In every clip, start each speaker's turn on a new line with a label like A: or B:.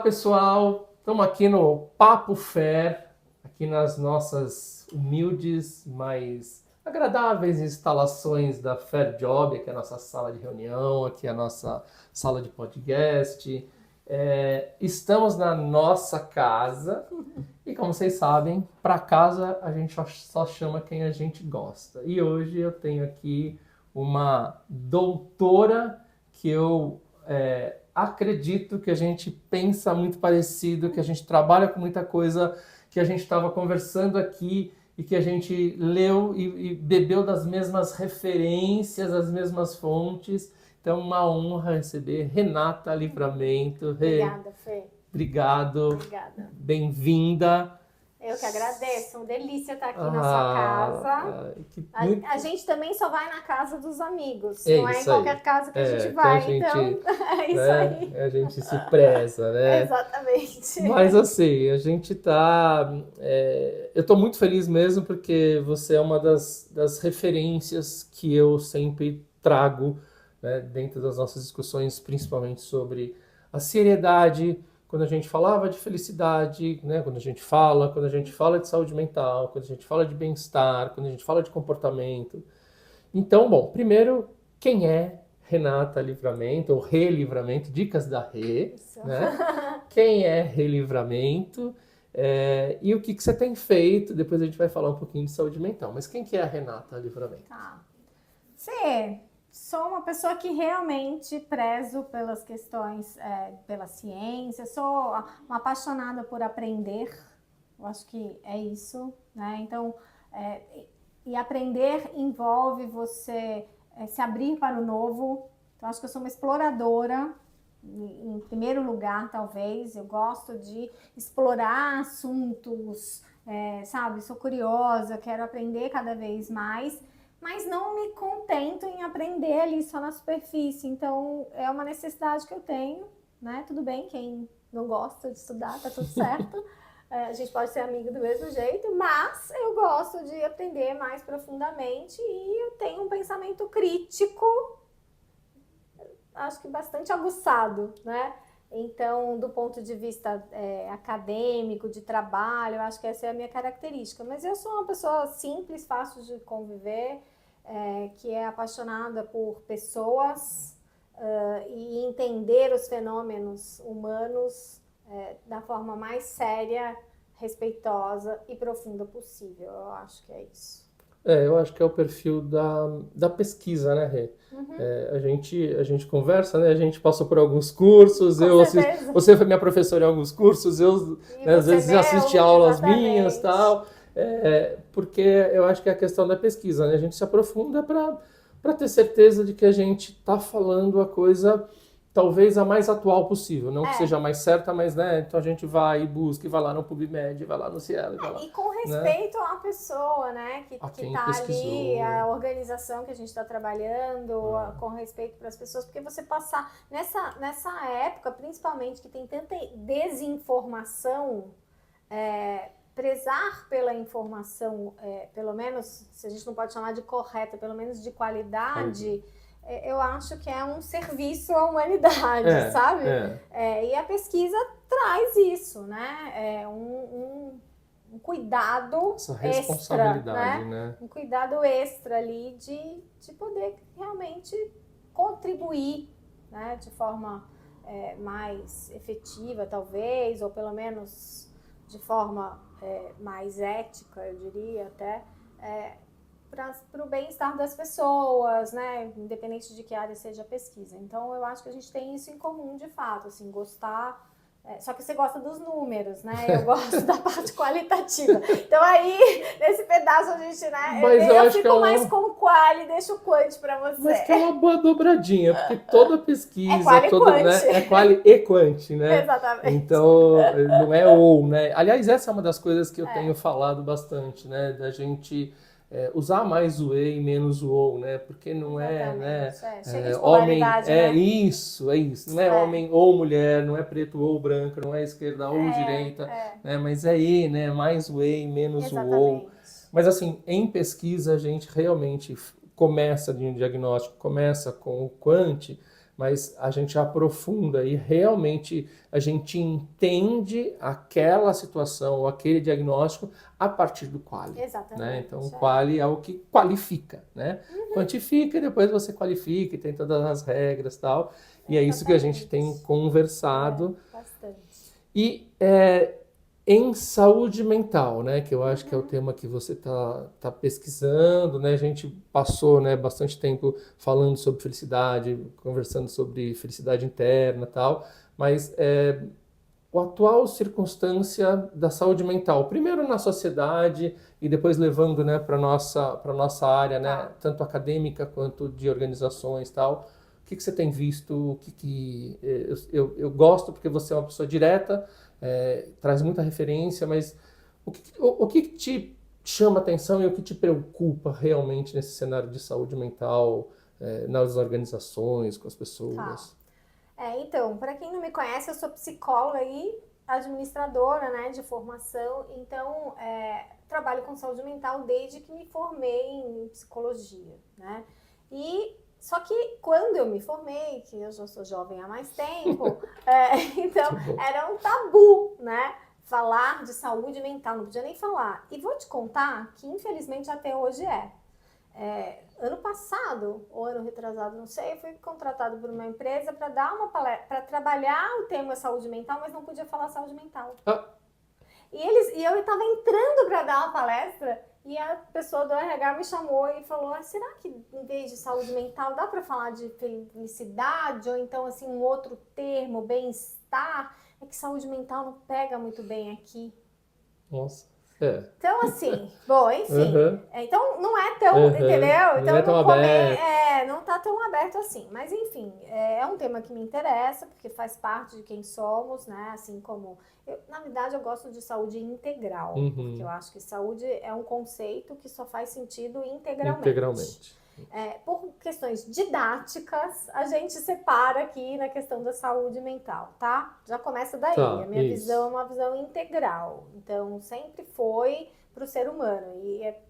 A: pessoal, estamos aqui no Papo Fair, aqui nas nossas humildes, mas agradáveis instalações da Fair Job, aqui é a nossa sala de reunião, aqui é a nossa sala de podcast. Estamos na nossa casa e, como vocês sabem, para casa a gente só chama quem a gente gosta. E hoje eu tenho aqui uma doutora que eu acredito que a gente pensa muito parecido, que a gente trabalha com muita coisa, que a gente estava conversando aqui e que a gente leu e bebeu das mesmas referências, das mesmas fontes. Então, uma honra receber Renata Livramento.
B: Obrigada, Fê.
A: Obrigado.
B: Obrigada.
A: Bem-vinda.
B: Eu que agradeço. Uma delícia estar aqui na sua casa. A gente também só vai na casa dos amigos. Não é em qualquer casa que a gente vai. Então, é isso aí.
A: A gente se preza, né?
B: Exatamente.
A: Mas assim, a gente tá... eu tô muito feliz mesmo porque você é uma das referências que eu sempre trago, né, dentro das nossas discussões, principalmente sobre a seriedade, quando a gente falava de felicidade, né, quando a gente fala de saúde mental, quando a gente fala de bem-estar, quando a gente fala de comportamento. Então, bom, primeiro, quem é Renata Livramento, ou Relivramento, dicas da Rê, né? Quem é Relivramento e o que você tem feito, depois a gente vai falar um pouquinho de saúde mental, mas quem que é a Renata Livramento?
B: Tá. Sou uma pessoa que realmente prezo pelas questões, pela ciência, sou uma apaixonada por aprender, eu acho que é isso, né? Então, e aprender envolve você se abrir para o novo, então acho que eu sou uma exploradora, em primeiro lugar, talvez, eu gosto de explorar assuntos, sabe? Sou curiosa, quero aprender cada vez mais, mas não me contento em aprender ali só na superfície. Então, é uma necessidade que eu tenho, né? Tudo bem, quem não gosta de estudar, tá tudo certo. A gente pode ser amigo do mesmo jeito, mas eu gosto de aprender mais profundamente e eu tenho um pensamento crítico, acho que bastante aguçado, né? Então, do ponto de vista acadêmico, de trabalho, eu acho que essa é a minha característica. Mas eu sou uma pessoa simples, fácil de conviver, que é apaixonada por pessoas e entender os fenômenos humanos da forma mais séria, respeitosa e profunda possível. Eu acho que é isso.
A: Eu acho que é o perfil da pesquisa, né, Rê?
B: Uhum.
A: A gente conversa, né? A gente passou por alguns cursos, você foi minha professora em alguns cursos, né, às vezes assisti aulas minhas e tal, porque eu acho que é a questão da pesquisa, né? A gente se aprofunda para ter certeza de que a gente está falando a coisa talvez a mais atual possível, não que seja a mais certa, mas, né, então a gente vai e busca, e vai lá no PubMed, vai lá no Cielo, vai lá.
B: E com respeito à pessoa, né, que está ali, a organização que a gente está trabalhando, com respeito para as pessoas, porque você passar, nessa época, principalmente, que tem tanta desinformação, prezar pela informação, pelo menos, se a gente não pode chamar de correta, pelo menos de qualidade, eu acho que é um serviço à humanidade, sabe? E a pesquisa traz isso, né? Um cuidado
A: essa responsabilidade,
B: extra,
A: né?
B: Um cuidado extra ali de poder realmente contribuir, né? De forma mais efetiva, talvez, ou pelo menos de forma mais ética, eu diria até, para o bem-estar das pessoas, né? Independente de que área seja a pesquisa. Então, eu acho que a gente tem isso em comum, de fato, assim, gostar... só que você gosta dos números, né? Eu gosto da parte qualitativa. Então, aí, nesse pedaço, a gente, né? Eu fico mais com o quali e deixo o quant para você.
A: Mas que é uma boa dobradinha, porque toda pesquisa...
B: É quali e quant.
A: Né? É quali e quant, né?
B: Exatamente.
A: Então, não é ou, né? Aliás, essa é uma das coisas que eu tenho falado bastante, né? Da gente... usar mais o e e menos o ou, né? Porque não né?
B: Chega de
A: homem,
B: polaridade, né?
A: Isso. Não é homem ou mulher, não é preto ou branco, não é esquerda ou direita, né? Mas é e, né? Mais o e e menos o ou. Mas assim, em pesquisa a gente realmente começa de um diagnóstico, começa com o quant, mas a gente aprofunda e realmente a gente entende aquela situação ou aquele diagnóstico a partir do quali.
B: Exatamente.
A: Né? Então, o quali é o que qualifica, né? Quantifica e depois você qualifica e tem todas as regras e tal. E é isso que a gente tem conversado.
B: Bastante.
A: E em saúde mental, né, que eu acho que é o tema que você tá pesquisando, né, a gente passou, né, bastante tempo falando sobre felicidade, conversando sobre felicidade interna e tal, mas a atual circunstância da saúde mental, primeiro na sociedade e depois levando, né, para nossa área, né, tanto acadêmica quanto de organizações e tal. O que você tem visto? Eu gosto porque você é uma pessoa direta, traz muita referência, mas o que te chama atenção e o que te preocupa realmente nesse cenário de saúde mental, nas organizações, com as pessoas?
B: Então, para quem não me conhece, eu sou psicóloga e administradora, né, de formação, então trabalho com saúde mental desde que me formei em psicologia, né? Só que quando eu me formei, que eu já sou jovem há mais tempo, então era um tabu, né? Falar de saúde mental, não podia nem falar. E vou te contar que infelizmente até hoje ano passado, ou ano retrasado, não sei, eu fui contratado por uma empresa para dar uma palestra, para trabalhar o tema saúde mental, mas não podia falar saúde mental. E eu estava entrando para dar uma palestra e a pessoa do RH me chamou e falou: será que em vez de saúde mental dá para falar de felicidade ou então assim um outro termo, bem-estar? É que saúde mental não pega muito bem aqui.
A: Nossa.
B: Então, assim, bom, enfim. Então, não é tão, entendeu? Então,
A: não é tão aberto.
B: não tá tão aberto assim. Mas, enfim, é um tema que me interessa, porque faz parte de quem somos, né? Assim como... na verdade, eu gosto de saúde integral, porque eu acho que saúde é um conceito que só faz sentido integralmente. Por questões didáticas, a gente separa aqui na questão da saúde mental, tá? Já começa daí. A minha visão é uma visão integral. Então, sempre foi para o ser humano. E é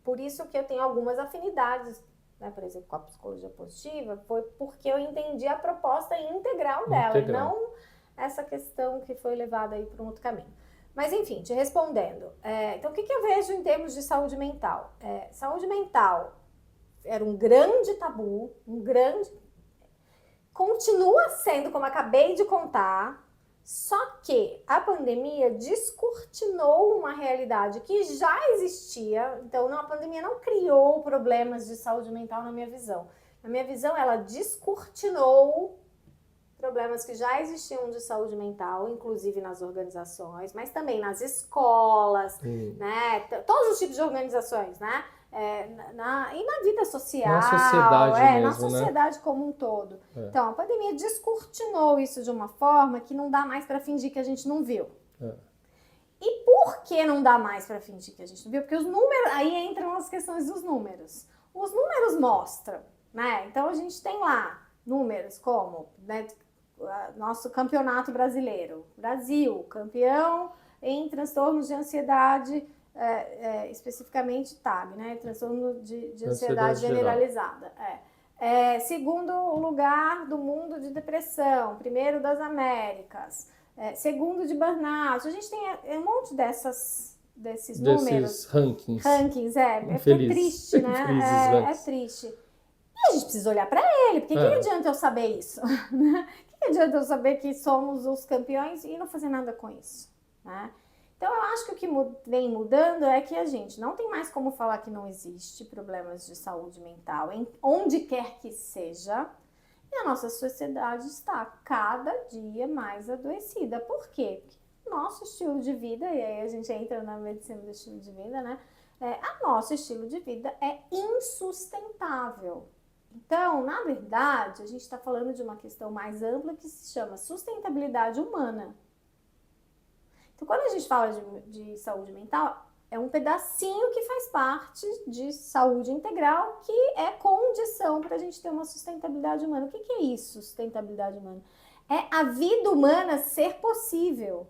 B: por isso que eu tenho algumas afinidades, né? Por exemplo, com a psicologia positiva, foi porque eu entendi a proposta integral dela, e não essa questão que foi levada aí para um outro caminho. Mas, enfim, te respondendo. Então, o que eu vejo em termos de saúde mental? Saúde mental era um grande tabu, continua sendo, como acabei de contar, só que a pandemia descortinou uma realidade que já existia. Então, a pandemia não criou problemas de saúde mental na minha visão. Na minha visão, ela descortinou problemas que já existiam de saúde mental, inclusive nas organizações, mas também nas escolas, né? Todos os tipos de organizações, né? E na vida social,
A: na sociedade mesmo,
B: na sociedade, né? Como um todo. Então, a pandemia descortinou isso de uma forma que não dá mais para fingir que a gente não viu. E por que não dá mais para fingir que a gente não viu? Porque os números, aí entram as questões dos números. Os números mostram, né? Então, a gente tem lá números como, né, nosso campeonato brasileiro. Brasil, campeão em transtornos de ansiedade, especificamente TAG, né? Transtorno de ansiedade generalizada. Segundo lugar do mundo de depressão, primeiro das Américas, segundo de burnout. A gente tem um monte desses números.
A: Rankings.
B: É triste, né? É triste. E a gente precisa olhar para ele, porque que adianta eu saber isso? Que adianta eu saber que somos os campeões e não fazer nada com isso, né? Então, eu acho que o que vem mudando é que a gente não tem mais como falar que não existe problemas de saúde mental, onde quer que seja, e a nossa sociedade está cada dia mais adoecida. Por quê? Porque nosso estilo de vida, e aí a gente entra na medicina do estilo de vida, né? Nosso estilo de vida é insustentável. Então, na verdade, a gente está falando de uma questão mais ampla que se chama sustentabilidade humana. Então, quando a gente fala de saúde mental, é um pedacinho que faz parte de saúde integral, que é condição para a gente ter uma sustentabilidade humana. O que é isso, sustentabilidade humana? É a vida humana ser possível.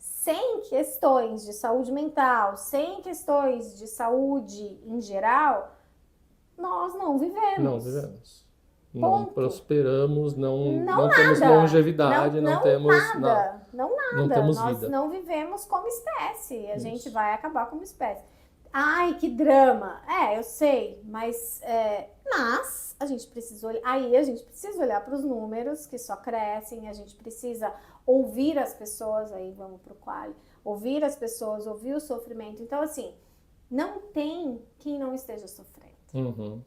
B: Sem questões de saúde mental, sem questões de saúde em geral, nós não vivemos.
A: Não vivemos. Não
B: Ponto.
A: prosperamos, não
B: Não
A: temos
B: nada.
A: longevidade, não temos
B: nada. Não
A: não
B: nada.
A: temos
B: Nós
A: vida.
B: não vivemos como espécie. A gente
A: Isso.
B: vai acabar como espécie. Ai, que drama. Eu sei, mas a gente precisa olhar. Aí a gente precisa olhar para os números que só crescem, a gente precisa ouvir as pessoas, aí vamos pro quali, ouvir as pessoas, ouvir o sofrimento. Então, assim, não tem quem não esteja sofrendo.
A: Uhum.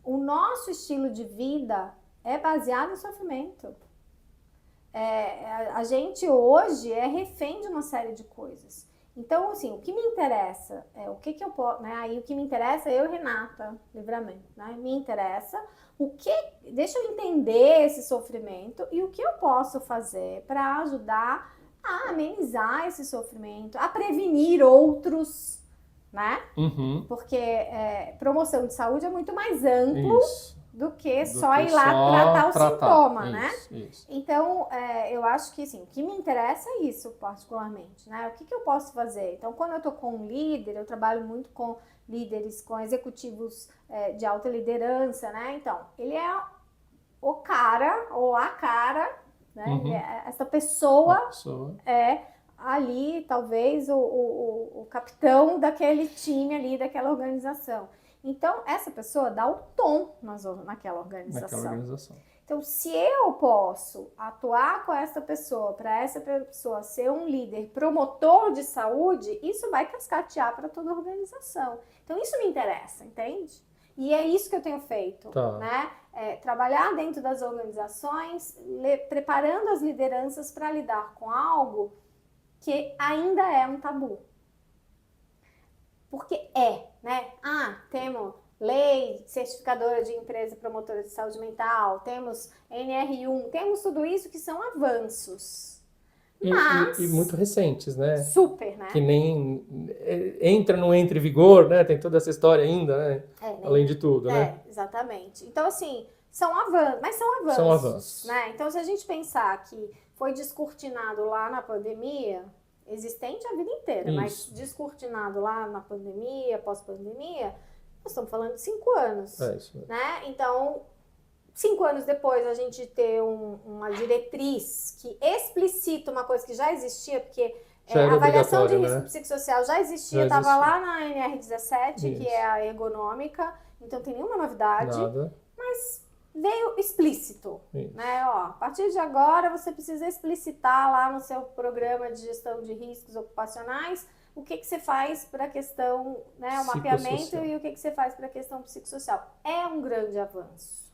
B: O nosso estilo de vida é baseado em sofrimento. A gente hoje é refém de uma série de coisas. Então, assim, o que me interessa é o que eu posso, né? Aí o que me interessa é eu, Renata, Livramento, né? Me interessa deixa eu entender esse sofrimento e o que eu posso fazer para ajudar a amenizar esse sofrimento, a prevenir outros, né?
A: Uhum.
B: Porque promoção de saúde é muito mais amplo
A: Isso.
B: do que
A: Do
B: só
A: que
B: ir lá
A: só
B: tratar o
A: tratar.
B: sintoma, né?
A: Isso.
B: Então, eu acho que assim, o que me interessa é isso, particularmente, né? O que eu posso fazer? Então, quando eu tô com um líder, eu trabalho muito com líderes, com executivos de alta liderança, né? Então, ele é o cara ou a cara, né?
A: Uhum.
B: Essa pessoa
A: A pessoa.
B: é ali, talvez, o capitão daquele time ali, daquela organização. Então, essa pessoa dá o tom naquela organização. Então, se eu posso atuar com essa pessoa, para essa pessoa ser um líder promotor de saúde, isso vai cascatear para toda a organização. Então, isso me interessa, entende? E é isso que eu tenho feito, né? Trabalhar dentro das organizações, preparando as lideranças para lidar com algo que ainda é um tabu. Porque né? Temos lei certificadora de empresa promotora de saúde mental, temos NR1, temos tudo isso que são avanços. Mas...
A: E muito recentes, né?
B: Super, né?
A: Que nem não entra em vigor, né? Tem toda essa história ainda, né? Além de tudo, né?
B: Exatamente. Então, assim, são avanços, mas são avanços.
A: São avanços.
B: Né? Então, se a gente pensar que foi descortinado lá na pandemia, existente a vida inteira, mas descortinado lá na pandemia, pós-pandemia, nós estamos falando de 5 anos.
A: Isso mesmo.
B: Né? Então, 5 anos depois, a gente ter uma diretriz que explicita uma coisa que já existia, porque a avaliação de risco psicossocial já existia, estava lá na NR17, que é a ergonômica, então não tem nenhuma novidade.
A: Nada.
B: Mas veio explícito, né? A partir de agora você precisa explicitar lá no seu programa de gestão de riscos ocupacionais o que você faz para a questão, né, o mapeamento e o que você faz para a questão psicossocial. É um grande avanço.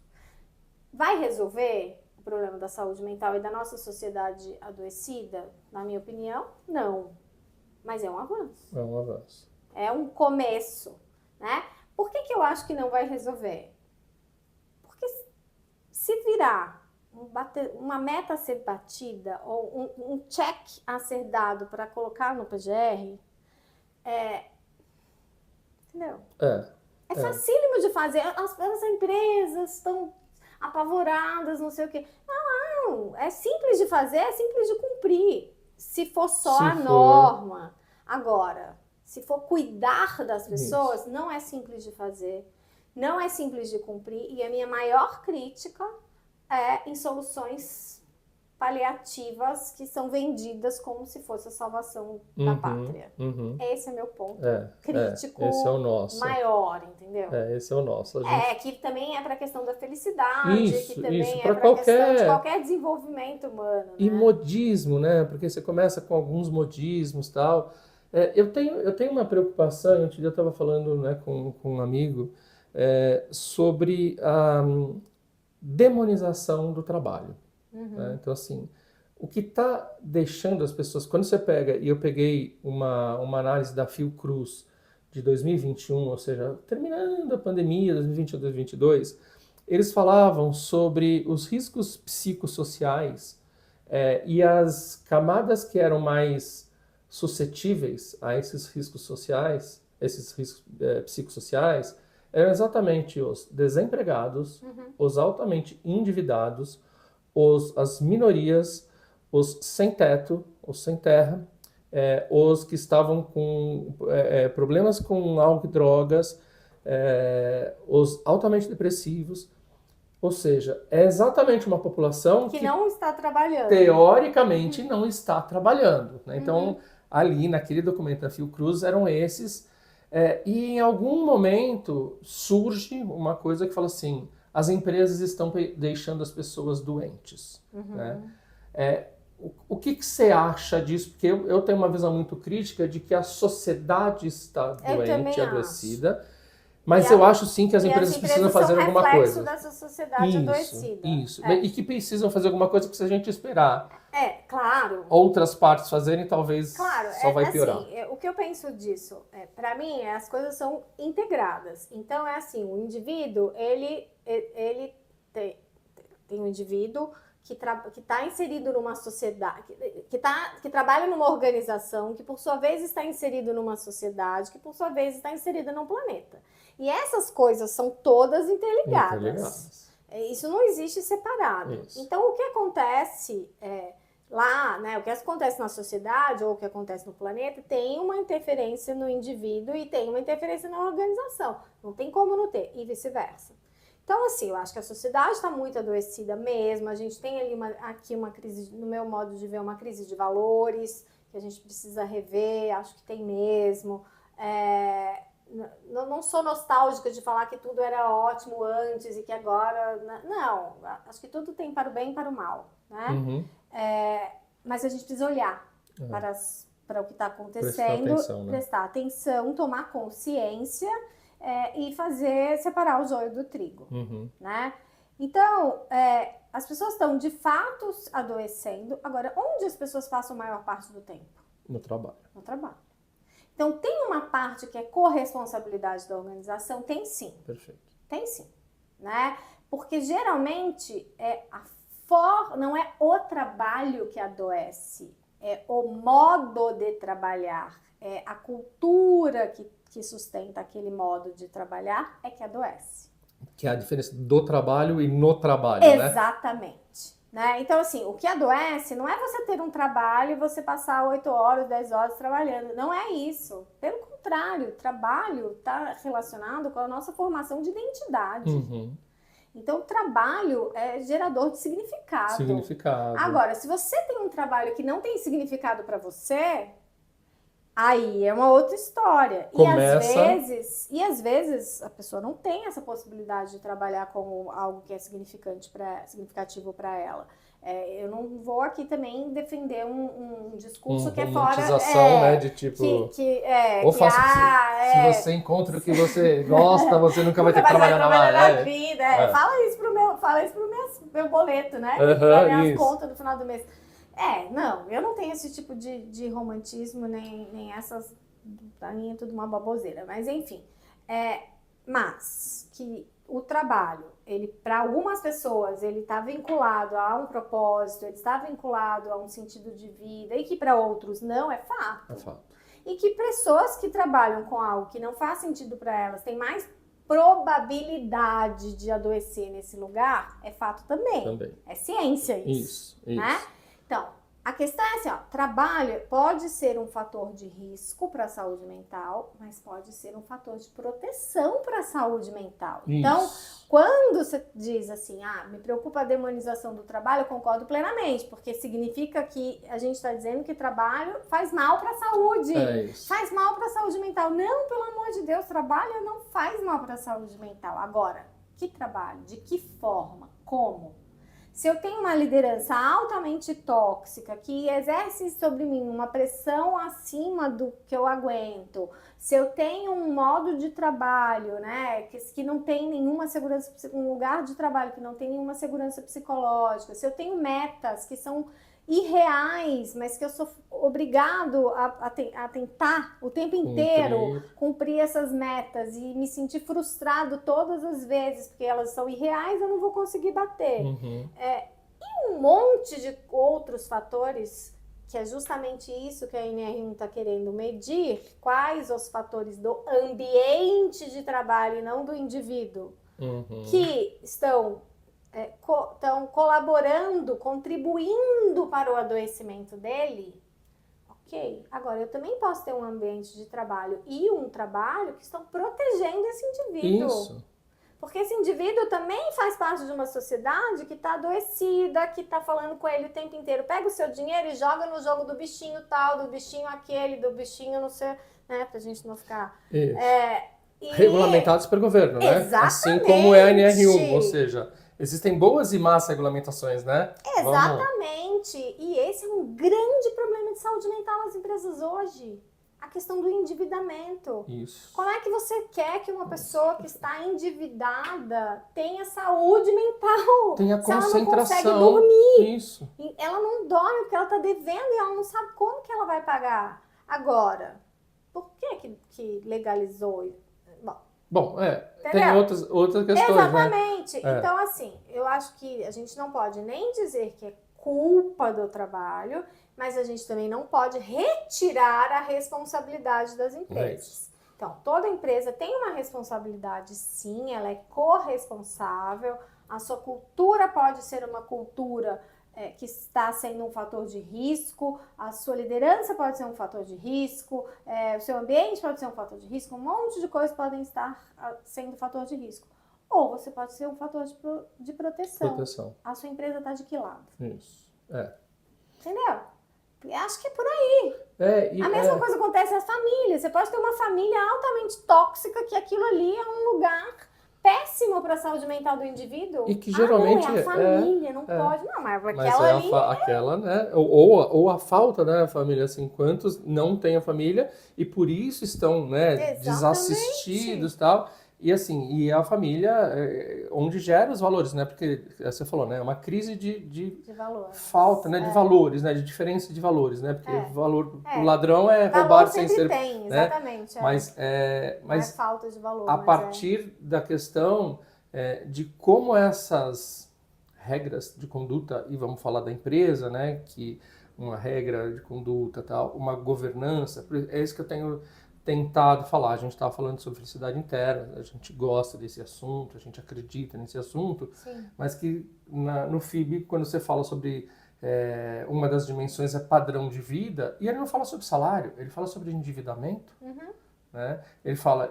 B: Vai resolver o problema da saúde mental e da nossa sociedade adoecida? Na minha opinião, não. Mas é um avanço.
A: É um avanço.
B: É um começo, né? Por que eu acho que não vai resolver? Porque se virar uma meta a ser batida ou um check a ser dado para colocar no PGR, entendeu? É facílimo de fazer. As empresas estão apavoradas, não sei o quê. Não, é simples de fazer, é simples de cumprir. Se for só a norma. Agora, se for cuidar das pessoas, não é simples de fazer, não é simples de cumprir. E a minha maior crítica é em soluções paliativas que são vendidas como se fosse a salvação da pátria. Esse é meu ponto crítico
A: esse é o nosso.
B: maior, entendeu?
A: Esse é o nosso.
B: Que também é para a questão da felicidade, que também
A: para
B: a questão de qualquer desenvolvimento humano. Né?
A: E modismo, né? Porque você começa com alguns modismos e tal. Eu tenho uma preocupação, outro dia eu estava falando, né, com um amigo sobre a demonização do trabalho. Né? Então, assim, o que está deixando as pessoas... Quando você pega, e eu peguei uma análise da Fiocruz de 2021, ou seja, terminando a pandemia, 2021, 2022, eles falavam sobre os riscos psicossociais e as camadas que eram mais suscetíveis a esses riscos sociais, esses riscos psicossociais, eram exatamente os desempregados, os altamente endividados, as minorias, os sem teto, os sem terra, os que estavam com problemas com álcool e drogas, os altamente depressivos. Ou seja, é exatamente uma população
B: Que
A: que
B: não está trabalhando.
A: teoricamente não está trabalhando, né? Então, ali naquele documento da Fiocruz eram esses, e em algum momento surge uma coisa que fala assim, as empresas estão deixando as pessoas doentes, né? O que que você acha disso? Porque eu tenho uma visão muito crítica de que a sociedade está
B: Eu também
A: doente,
B: acho.
A: adoecida, mas
B: E
A: eu
B: a-
A: acho sim que as
B: E as
A: empresas precisam
B: empresas são
A: fazer alguma
B: reflexo
A: coisa.
B: dessa sociedade adoecida.
A: Isso. E que precisam fazer alguma coisa, porque se a gente esperar
B: Claro.
A: outras partes fazerem, talvez
B: Claro,
A: só vai piorar.
B: assim, o que eu penso disso, para mim, as coisas são integradas. Então, é assim, o indivíduo, ele tem um indivíduo que está inserido numa sociedade, que trabalha numa organização, que por sua vez está inserido numa sociedade, que por sua vez está inserida num planeta. E essas coisas são todas interligadas. Isso não existe separado.
A: Isso.
B: Então, o que acontece lá, né, o que acontece na sociedade ou o que acontece no planeta tem uma interferência no indivíduo e tem uma interferência na organização. Não tem como não ter, e vice-versa. Então, assim, eu acho que a sociedade está muito adoecida mesmo. A gente tem ali aqui uma crise, no meu modo de ver, uma crise de valores que a gente precisa rever. Acho que tem mesmo. Não sou nostálgica de falar que tudo era ótimo antes e que agora... Não, acho que tudo tem para o bem e para o mal, né? Mas a gente precisa olhar para o que está acontecendo, prestar atenção, tomar consciência e separar o joio do trigo, né? Então, as pessoas estão de fato adoecendo. Agora, onde as pessoas passam a maior parte do tempo?
A: No trabalho.
B: No trabalho. Então, tem uma parte que é corresponsabilidade da organização? Tem sim.
A: Perfeito.
B: Tem sim, né? Porque geralmente não é o trabalho que adoece, é o modo de trabalhar, é a cultura que sustenta aquele modo de trabalhar que adoece.
A: Que é a diferença do trabalho e no trabalho,
B: Exatamente. Né? Então, assim, o que adoece não é você ter um trabalho e você passar 8 horas, 10 horas trabalhando. Não é isso. Pelo contrário, trabalho está relacionado com a nossa formação de identidade. Então, o trabalho é gerador de significado. Agora, se você tem um trabalho que não tem significado para você, aí é uma outra história. E às vezes a pessoa não tem essa possibilidade de trabalhar com algo que é significativo para ela. Eu não vou aqui também defender um discurso que é fora...
A: né? De tipo... se você encontra o que você gosta, você nunca vai ter que trabalhar
B: na vida. Fala isso pro meu boleto, né? Para as contas do final do mês. Não, eu não tenho esse tipo de romantismo, nem essas... Pra mim é tudo uma baboseira, mas enfim. Mas que o trabalho, para algumas pessoas, ele está vinculado a um propósito, ele está vinculado a um sentido de vida, e que para outros não, é fato.
A: É fato.
B: E que pessoas que trabalham com algo que não faz sentido para elas têm mais probabilidade de adoecer nesse lugar, é fato também. É ciência isso. Né? Então, a questão é assim, trabalho pode ser um fator de risco para a saúde mental, mas pode ser um fator de proteção para a saúde mental. Isso. Então, quando você diz assim, me preocupa a demonização do trabalho, eu concordo plenamente, porque significa que a gente está dizendo que trabalho faz mal para a saúde. Faz mal para a saúde mental. Não, pelo amor de Deus, trabalho não faz mal para a saúde mental. Agora, que trabalho? De que forma? Como? Se eu tenho uma liderança altamente tóxica que exerce sobre mim uma pressão acima do que eu aguento, se eu tenho um modo de trabalho, né, que não tem nenhuma segurança, um lugar de trabalho que não tem nenhuma segurança psicológica, se eu tenho metas que são irreais, mas que eu sou obrigado a tentar o tempo inteiro cumprir essas metas e me sentir frustrado todas as vezes, porque elas são irreais, eu não vou conseguir bater. E um monte de outros fatores, que é justamente isso que a NR1 está querendo medir, quais os fatores do ambiente de trabalho e não do indivíduo, que estão colaborando, contribuindo para o adoecimento dele, ok. Agora, eu também posso ter um ambiente de trabalho e um trabalho que estão protegendo esse indivíduo. Porque esse indivíduo também faz parte de uma sociedade que está adoecida, que está falando com ele o tempo inteiro. Pega o seu dinheiro e joga no jogo do bichinho tal, do bichinho aquele, do bichinho não sei, né? Pra gente não ficar...
A: Isso.
B: E...
A: Regulamentados pelo governo, né?
B: Exatamente.
A: Assim como é a NR1, ou seja, existem boas e más regulamentações, né?
B: Exatamente. E esse é um grande problema de saúde mental nas empresas hoje. A questão do endividamento.
A: Isso.
B: Como é que você quer que uma pessoa que está endividada tenha saúde mental?
A: Tenha concentração.
B: Se ela não consegue dormir.
A: Isso.
B: Ela não dorme porque ela está devendo e ela não sabe como que ela vai pagar. Agora, por que legalizou?
A: Bom, tem outras questões,
B: exatamente.
A: né?
B: Então, assim, eu acho que a gente não pode nem dizer que é culpa do trabalho, mas a gente também não pode retirar a responsabilidade das empresas. Então, toda empresa tem uma responsabilidade, sim, ela é corresponsável. A sua cultura pode ser uma cultura que está sendo um fator de risco, a sua liderança pode ser um fator de risco, o seu ambiente pode ser um fator de risco, um monte de coisas podem estar sendo fator de risco. Ou você pode ser um fator de proteção. A sua empresa está de que lado?
A: Isso.
B: Entendeu? Acho que é por aí. A mesma coisa acontece nas famílias. Você pode ter uma família altamente tóxica, que aquilo ali é um lugar péssimo para a saúde mental do indivíduo.
A: E que geralmente
B: não, é a família, não pode. Não, mas
A: aquela ali... aquela, né? Ou a falta, né, família, assim, quantos não têm a família e por isso estão, né, desassistidos e tal. E assim, e a família onde gera os valores, né? Porque você falou, né? É uma crise de valores. Falta, né? De valores, né? De diferença de valores, né? Porque o ladrão é roubar sem ser...
B: tem,
A: né?
B: exatamente.
A: Mas
B: não é falta de valor.
A: A partir da questão de como essas regras de conduta, e vamos falar da empresa, né? Que uma regra de conduta, tal, uma governança, é isso que eu tenho tentado falar. A gente estava falando sobre felicidade interna, a gente gosta desse assunto, a gente acredita nesse assunto,
B: sim,
A: mas que no FIB, quando você fala sobre uma das dimensões é padrão de vida, e ele não fala sobre salário, ele fala sobre endividamento, né? Ele fala,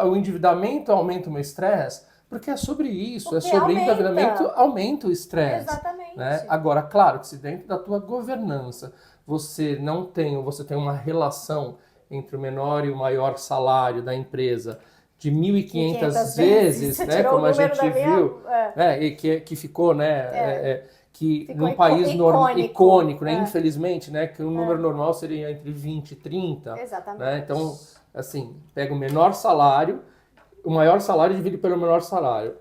A: o endividamento aumenta o meu estresse, porque é sobre isso, porque sobre endividamento, aumenta o estresse.
B: Exatamente.
A: Né? Agora, claro que se dentro da tua governança você tem uma relação entre o menor e o maior salário da empresa de 1.500 vezes, né, como a gente viu, e que ficou, né, que ficou num país icônico, né, infelizmente, né, que o número normal seria entre 20 e 30.
B: Exatamente.
A: Né? Então, assim, pega o menor salário, o maior salário divide pelo menor salário.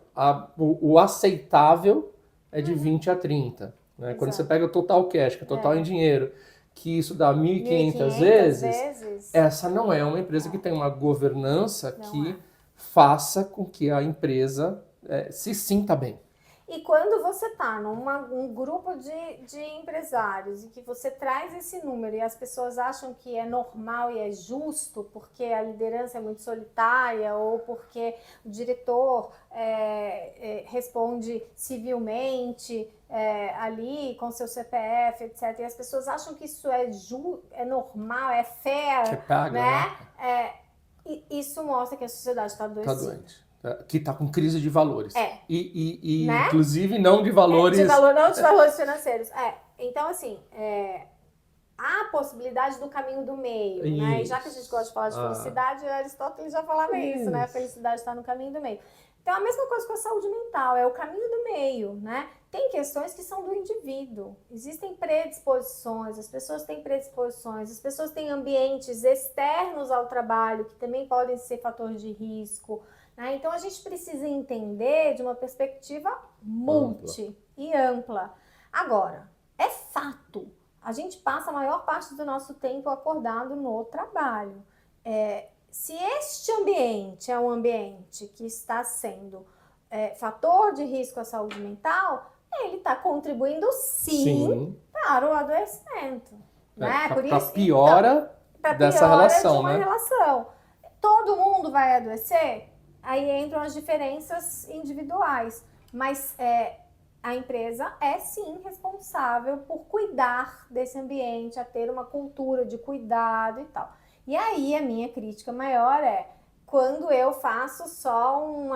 A: O aceitável é de 20 a 30. Né? Quando você pega o total cash, que é total em dinheiro, que isso dá 1.500 vezes, essa não é uma empresa que tem uma governança que faça com que a empresa se sinta bem.
B: E quando você está num grupo de empresários e que você traz esse número e as pessoas acham que é normal e é justo porque a liderança é muito solitária ou porque o diretor responde civilmente ali com seu CPF, etc. E as pessoas acham que isso é normal, é fair,
A: que paga,
B: né? Isso mostra que a sociedade está adoecida.
A: Tá doente. Que está com crise de valores. E
B: né?
A: Inclusive não de valores...
B: não de valores financeiros. Então, assim, há a possibilidade do caminho do meio, né? E já que a gente gosta de falar de felicidade, Aristóteles já falava isso, né? A felicidade está no caminho do meio. Então, a mesma coisa com a saúde mental, é o caminho do meio, né? Tem questões que são do indivíduo. Existem predisposições, as pessoas têm predisposições, as pessoas têm ambientes externos ao trabalho que também podem ser fatores de risco. Então, a gente precisa entender de uma perspectiva e ampla. Agora, é fato, a gente passa a maior parte do nosso tempo acordado no trabalho. Se este ambiente é um ambiente que está sendo fator de risco à saúde mental, ele está contribuindo sim para o adoecimento. Né?
A: Para piora dessa relação.
B: De uma relação. Todo mundo vai adoecer? Aí entram as diferenças individuais, mas a empresa é sim responsável por cuidar desse ambiente, a ter uma cultura de cuidado e tal. E aí a minha crítica maior quando eu faço só um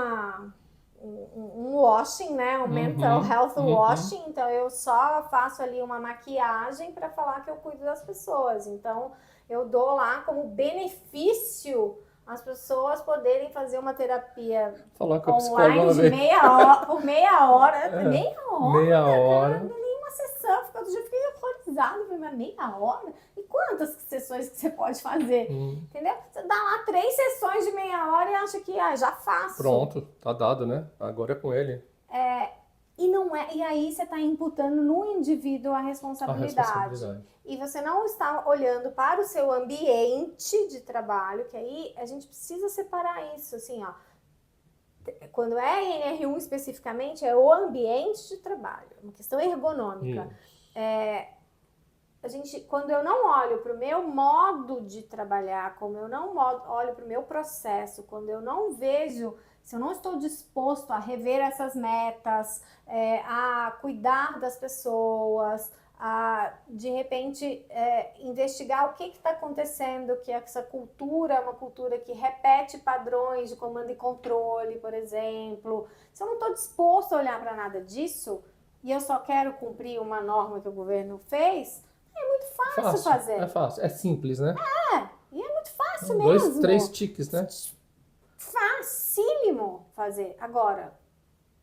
B: washing, né? Um mental health washing. Então, eu só faço ali uma maquiagem para falar que eu cuido das pessoas. Então, eu dou lá como benefício as pessoas poderem fazer uma terapia
A: Falar com a psicóloga
B: online
A: uma
B: de
A: vez.
B: meia hora, por meia hora. Meia hora?
A: Meia hora.
B: Cara, não é nenhuma sessão. Outro dia eu fiquei horrorizada. Falei, mas meia hora? E quantas sessões que você pode fazer? Entendeu? Você dá lá 3 sessões de meia hora e acha que já faço.
A: Pronto, tá dado, né? Agora é com ele.
B: E não é, e aí você está imputando no indivíduo a responsabilidade. E você não está olhando para o seu ambiente de trabalho, que aí a gente precisa separar isso, assim, ó. Quando é NR1 especificamente, é o ambiente de trabalho, uma questão ergonômica. Quando eu não olho para o meu modo de trabalhar, como eu não olho para o meu processo, quando eu não vejo, se eu não estou disposto a rever essas metas, a cuidar das pessoas, a, de repente, investigar o que está acontecendo, que essa cultura é uma cultura que repete padrões de comando e controle, por exemplo. Se eu não estou disposto a olhar para nada disso, e eu só quero cumprir uma norma que o governo fez, é muito fácil fazer.
A: É fácil, é simples, né?
B: E é muito fácil mesmo.
A: 2, 3 tiques, né?
B: Facílimo fazer. Agora,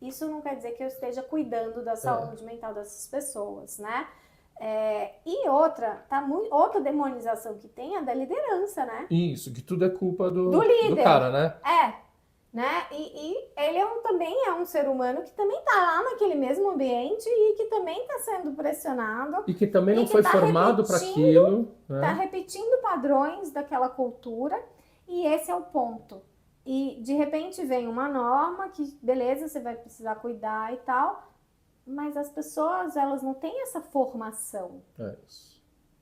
B: isso não quer dizer que eu esteja cuidando da saúde mental dessas pessoas, né? E outra demonização que tem é da liderança, né?
A: Isso, que tudo é culpa do
B: líder.
A: Do cara, né?
B: Né? E ele também é um ser humano que também está lá naquele mesmo ambiente e que também está sendo pressionado.
A: E que também não foi formado para aquilo.
B: Está repetindo padrões daquela cultura e esse é o ponto. E de repente vem uma norma que, beleza, você vai precisar cuidar e tal, mas as pessoas, elas não têm essa formação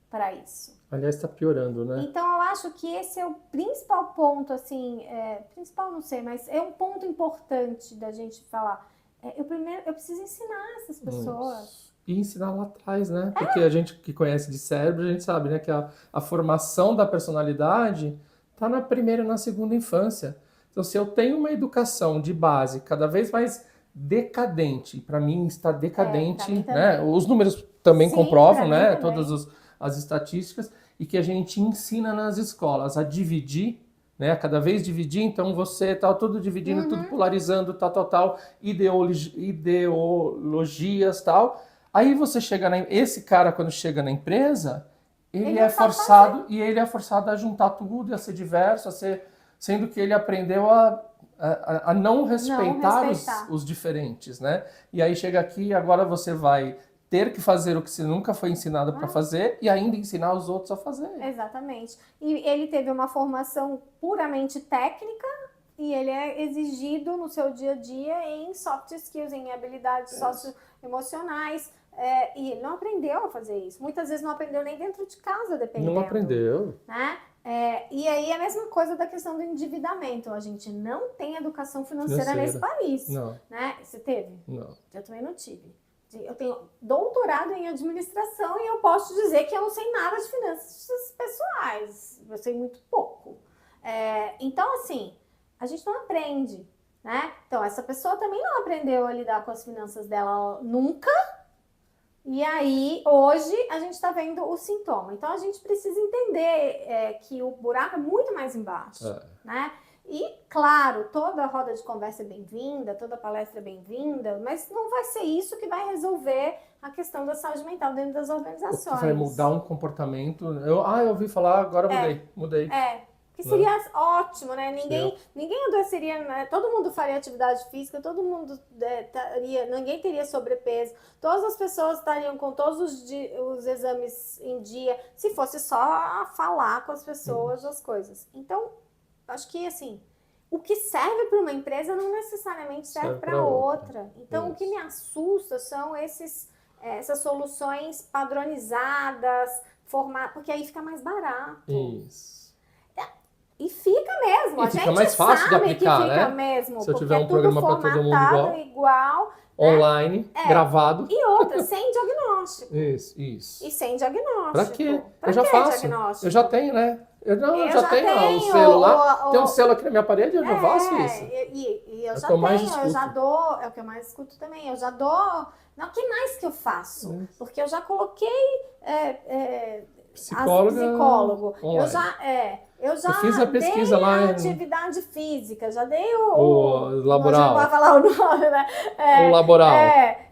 B: para isso.
A: Aliás, está piorando, né?
B: Então, eu acho que esse é o principal ponto, assim, principal não sei, mas é um ponto importante da gente falar. Eu preciso ensinar essas pessoas.
A: E ensinar lá atrás, né? Porque a gente que conhece de cérebro, a gente sabe, né? Que a formação da personalidade está na primeira e na segunda infância. Então, se eu tenho uma educação de base cada vez mais decadente, para mim está decadente, né? Os números também comprovam, né? Todas as estatísticas, e que a gente ensina nas escolas a dividir, né? A cada vez dividir, então você tá tudo dividindo, tudo polarizando, tal, ideologias, tal. Aí você chega esse cara, quando chega na empresa, ele é forçado a juntar tudo, a ser diverso, sendo que ele aprendeu a não respeitar os diferentes, né? E aí chega aqui e agora você vai ter que fazer o que você nunca foi ensinado para fazer e ainda ensinar os outros a fazer.
B: Exatamente. E ele teve uma formação puramente técnica e ele é exigido no seu dia a dia em soft skills, em habilidades socioemocionais. E ele não aprendeu a fazer isso. Muitas vezes não aprendeu nem dentro de casa, dependendo.
A: Não aprendeu.
B: Né? E aí a mesma coisa da questão do endividamento. A gente não tem educação financeira nesse país.
A: Não.
B: Né? Você teve?
A: Não.
B: Eu também não tive. Eu tenho doutorado em administração e eu posso dizer que eu não sei nada de finanças pessoais. Eu sei muito pouco. Então, assim, a gente não aprende, né? Então, essa pessoa também não aprendeu a lidar com as finanças dela nunca. E aí, hoje, a gente está vendo o sintoma. Então, a gente precisa entender que o buraco é muito mais embaixo, né? E, claro, toda roda de conversa é bem-vinda, toda palestra é bem-vinda, mas não vai ser isso que vai resolver a questão da saúde mental dentro das organizações.
A: Vai mudar um comportamento. Eu ouvi falar, agora mudei.
B: Que seria ótimo, né? Ninguém adoeceria, né? Todo mundo faria atividade física, todo mundo ninguém teria sobrepeso, todas as pessoas estariam com todos os exames em dia, se fosse só falar com as pessoas as coisas. Então, acho que, assim, o que serve para uma empresa não necessariamente serve para outra. Então, o que me assusta são essas soluções padronizadas, porque aí fica mais barato.
A: Isso.
B: E fica mesmo,
A: E
B: a
A: fica
B: gente
A: mais fácil de
B: sabe
A: aplicar,
B: que fica
A: né?
B: mesmo,
A: Se eu
B: porque
A: tiver um
B: é tudo
A: programa para todo mundo
B: formatado igual, né?
A: online, gravado.
B: E outra, sem diagnóstico.
A: Isso.
B: E sem
A: Pra quê?
B: diagnóstico.
A: Eu
B: Pra
A: já
B: que
A: faço.
B: diagnóstico?
A: Eu já tenho, né? Eu
B: Eu
A: já
B: já
A: tenho o
B: tenho,
A: selo lá. Tem um selo aqui na minha parede, eu já faço isso.
B: E eu
A: É o
B: já
A: que eu mais
B: tenho, eu já
A: escuto.
B: dou, é o que eu mais escuto também, eu já dou. Não, o que mais que eu faço? Porque eu já coloquei psicólogo,
A: Online.
B: eu
A: Eu fiz
B: já
A: a pesquisa
B: dei
A: lá
B: a atividade física, já dei
A: o
B: não vou
A: laboral.
B: falar o nome, né?
A: O laboral.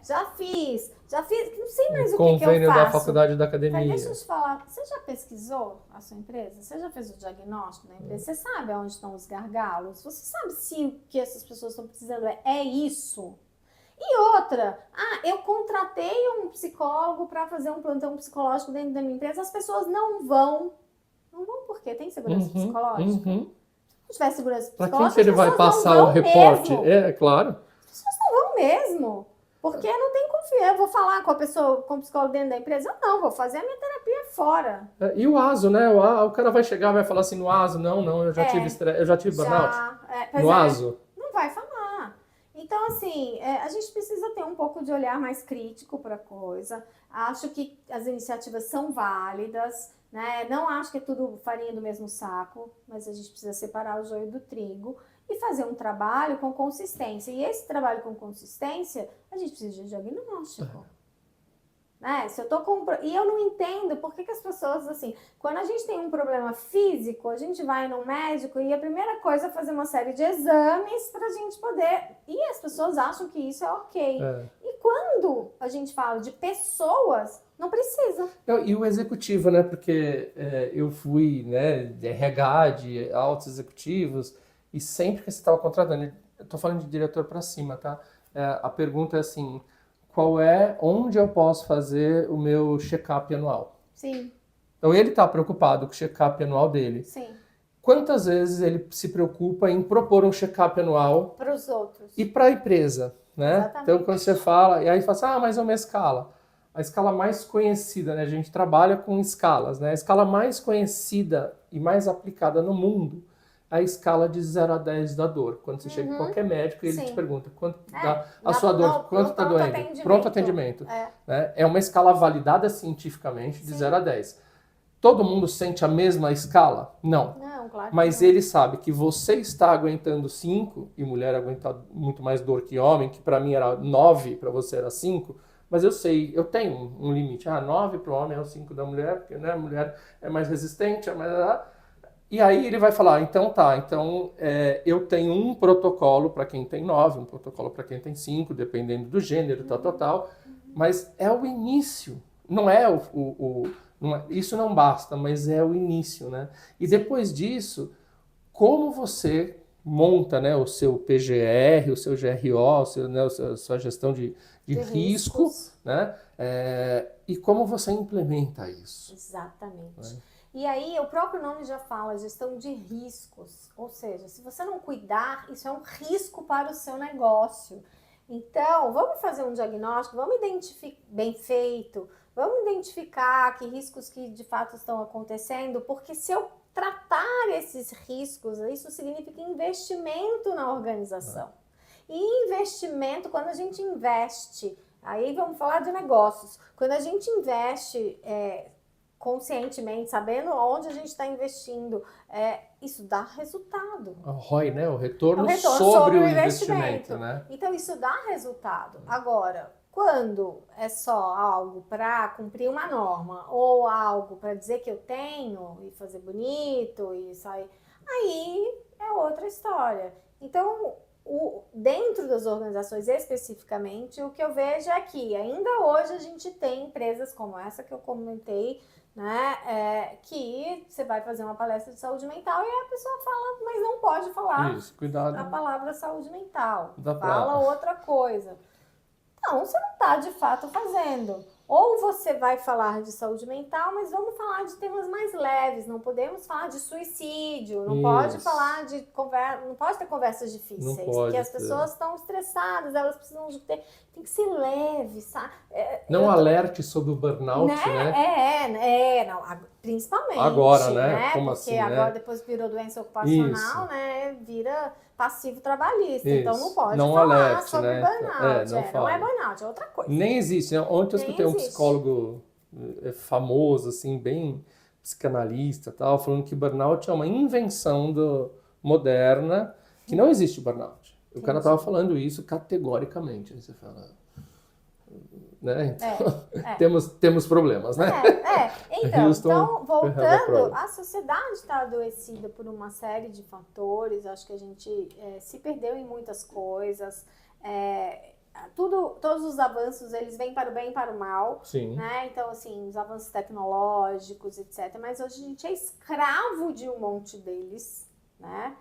B: Já fiz, não sei mais
A: O
B: o que eu
A: convênio da
B: faço.
A: faculdade da
B: Deixa eu
A: academia.
B: te falar, você já pesquisou a sua empresa? Você já fez o diagnóstico da empresa? Você sabe onde estão os gargalos? Você sabe se o que essas pessoas estão precisando é isso? E outra, eu contratei um psicólogo para fazer um plantão psicológico dentro da minha empresa, as pessoas não vão. Não vão por quê? Tem segurança psicológica? Se não tiver segurança
A: Para quem que
B: psicológica, as
A: ele vai
B: pessoas não
A: passar o
B: vão
A: reporte?
B: mesmo.
A: É claro.
B: As pessoas não vão mesmo. Porque não tem confiança. Eu vou falar com a pessoa, com o psicólogo dentro da empresa? Eu não, vou fazer a minha terapia fora.
A: E o ASO, né? O cara vai chegar, vai falar assim, no ASO, não, eu já tive estresse, eu já tive burnout. No ASO.
B: Não vai falar. Então, assim, a gente precisa ter um pouco de olhar mais crítico para a coisa. Acho que as iniciativas são válidas, né? Não acho que é tudo farinha do mesmo saco, mas a gente precisa separar o joio do trigo e fazer um trabalho com consistência. E esse trabalho com consistência, a gente precisa de diagnóstico. Né? Se eu tô com... E eu não entendo por que as pessoas, assim, quando a gente tem um problema físico, a gente vai no médico e a primeira coisa é fazer uma série de exames pra gente poder... E as pessoas acham que isso é ok. E quando a gente fala de pessoas, não precisa.
A: E o executivo, né? Porque eu fui, né, de RH, de altos executivos, e sempre que você estava contratando, eu tô falando de diretor para cima, tá? A pergunta é assim... onde eu posso fazer o meu check-up anual.
B: Sim.
A: Então ele está preocupado com o check-up anual dele.
B: Sim.
A: Quantas vezes ele se preocupa em propor um check-up anual
B: para os outros
A: e para a empresa, né?
B: Exatamente.
A: Então quando você fala, e aí fala assim, mas é uma escala. A escala mais conhecida, né? A gente trabalha com escalas, né? A escala mais conhecida e mais aplicada no mundo a escala de 0 a 10 da dor. Quando você chega em qualquer médico, ele te pergunta quanto dá a sua dor, quanto está doendo. Pronto atendimento. Né? É uma escala validada cientificamente de 0 a 10. Todo mundo sente a mesma escala? Não.
B: Não, claro que
A: Mas
B: não.
A: ele sabe que você está aguentando 5, e mulher aguenta muito mais dor que homem, que para mim era 9, para você era 5, mas eu sei, eu tenho um limite. 9 para o homem é o 5 da mulher, porque né, a mulher é mais resistente, é mais... E aí ele vai falar, então eu tenho um protocolo para quem tem 9, um protocolo para quem tem 5, dependendo do gênero, tal. Mas é o início, não é isso não basta, mas é o início, né? E depois disso, como você monta, né, o seu PGR, o seu GRO, a sua gestão de risco, né? E como você implementa isso.
B: Exatamente. Né? E aí, o próprio nome já fala, gestão de riscos. Ou seja, se você não cuidar, isso é um risco para o seu negócio. Então, vamos fazer um diagnóstico, vamos identificar bem feito, vamos identificar que riscos que de fato estão acontecendo, porque se eu tratar esses riscos, isso significa investimento na organização. E investimento, quando a gente investe, aí vamos falar de negócios, quando a gente investe... conscientemente, sabendo onde a gente está investindo, isso dá resultado.
A: O ROI, né? O retorno
B: sobre o
A: investimento, né?
B: Então, isso dá resultado. Agora, quando é só algo para cumprir uma norma ou algo para dizer que eu tenho e fazer bonito e sair, aí é outra história. Então, dentro das organizações especificamente, o que eu vejo é que ainda hoje a gente tem empresas como essa que eu comentei, né, que você vai fazer uma palestra de saúde mental e a pessoa fala, mas não pode falar a palavra saúde mental, fala outra coisa. Então, você não está de fato fazendo. Ou você vai falar de saúde mental, mas vamos falar de temas mais leves. Não podemos falar de suicídio, não pode
A: Isso.
B: falar de conversa, não pode ter conversas
A: Não
B: difíceis,
A: pode
B: porque as
A: ter.
B: pessoas estão estressadas, elas precisam de ter, tem que ser leve, sabe?
A: Não alerte sobre o burnout, né?
B: Não, principalmente,
A: Agora, né? Como
B: Porque
A: assim,
B: agora
A: né?
B: depois virou doença ocupacional,
A: Isso.
B: né? Vira passivo trabalhista,
A: Isso.
B: então não pode
A: Não
B: falar
A: alerte,
B: sobre
A: né?
B: burnout,
A: Não
B: não é
A: fala.
B: burnout, é outra coisa.
A: Nem existe, né? Ontem eu
B: Nem
A: escutei um
B: existe.
A: psicólogo famoso, assim, bem psicanalista, tal, falando que burnout é uma invenção moderna, que não existe burnout. O cara tava falando isso categoricamente. Aí você fala, né? Então, temos problemas, né?
B: Então, voltando, a sociedade está adoecida por uma série de fatores. Acho que a gente se perdeu em muitas coisas. Todos os avanços, eles vêm para o bem e para o mal.
A: Sim.
B: Né? Então, assim, os avanços tecnológicos, etc. Mas hoje a gente é escravo de um monte deles, né?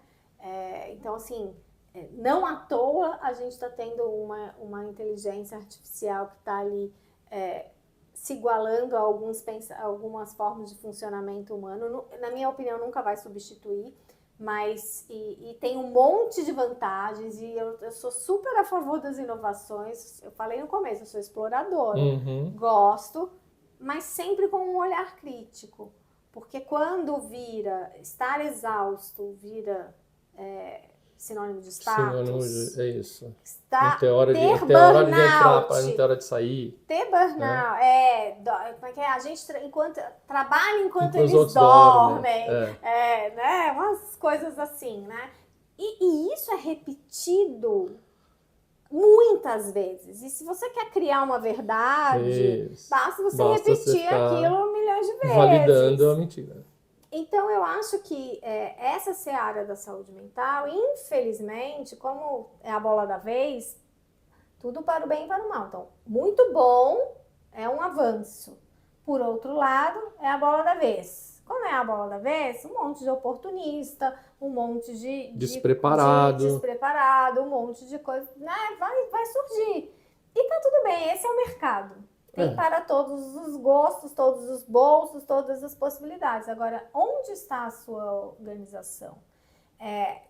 B: Então, assim, não à toa a gente está tendo uma inteligência artificial que está ali se igualando a algumas formas de funcionamento humano. Na minha opinião, nunca vai substituir, mas e tem um monte de vantagens, e eu sou super a favor das inovações. Eu falei no começo, eu sou exploradora, gosto, mas sempre com um olhar crítico, porque quando estar exausto vira sinônimo de status.
A: É isso.
B: Não
A: tem hora de entrar, não tem hora de sair.
B: Ter burnout, como é que é? A gente trabalha enquanto
A: os
B: eles
A: outros
B: dormem. Né? Umas coisas assim, né? E isso é repetido muitas vezes. E se você quer criar uma verdade, basta você repetir aquilo milhões de vezes.
A: Validando a mentira.
B: Então, eu acho que essa seara da saúde mental, infelizmente, como é a bola da vez, tudo para o bem e para o mal. Então, muito bom, é um avanço. Por outro lado, é a bola da vez. Como é a bola da vez? Um monte de oportunista, um monte de
A: despreparado,
B: um monte de coisa, né? Vai surgir. E tá tudo bem, esse é o mercado. Tem para todos os gostos, todos os bolsos, todas as possibilidades. Agora, onde está a sua organização?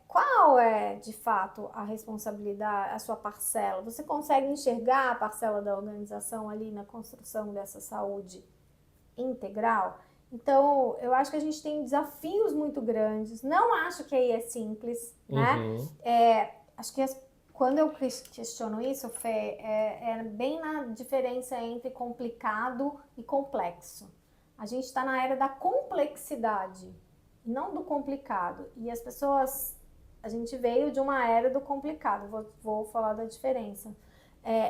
B: Qual é, de fato, a responsabilidade, a sua parcela? Você consegue enxergar a parcela da organização ali na construção dessa saúde integral? Então, eu acho que a gente tem desafios muito grandes. Não acho que aí é simples, né? Acho que quando eu questiono isso, Fê, é bem na diferença entre complicado e complexo. A gente está na era da complexidade, não do complicado. E as pessoas, a gente veio de uma era do complicado, vou falar da diferença.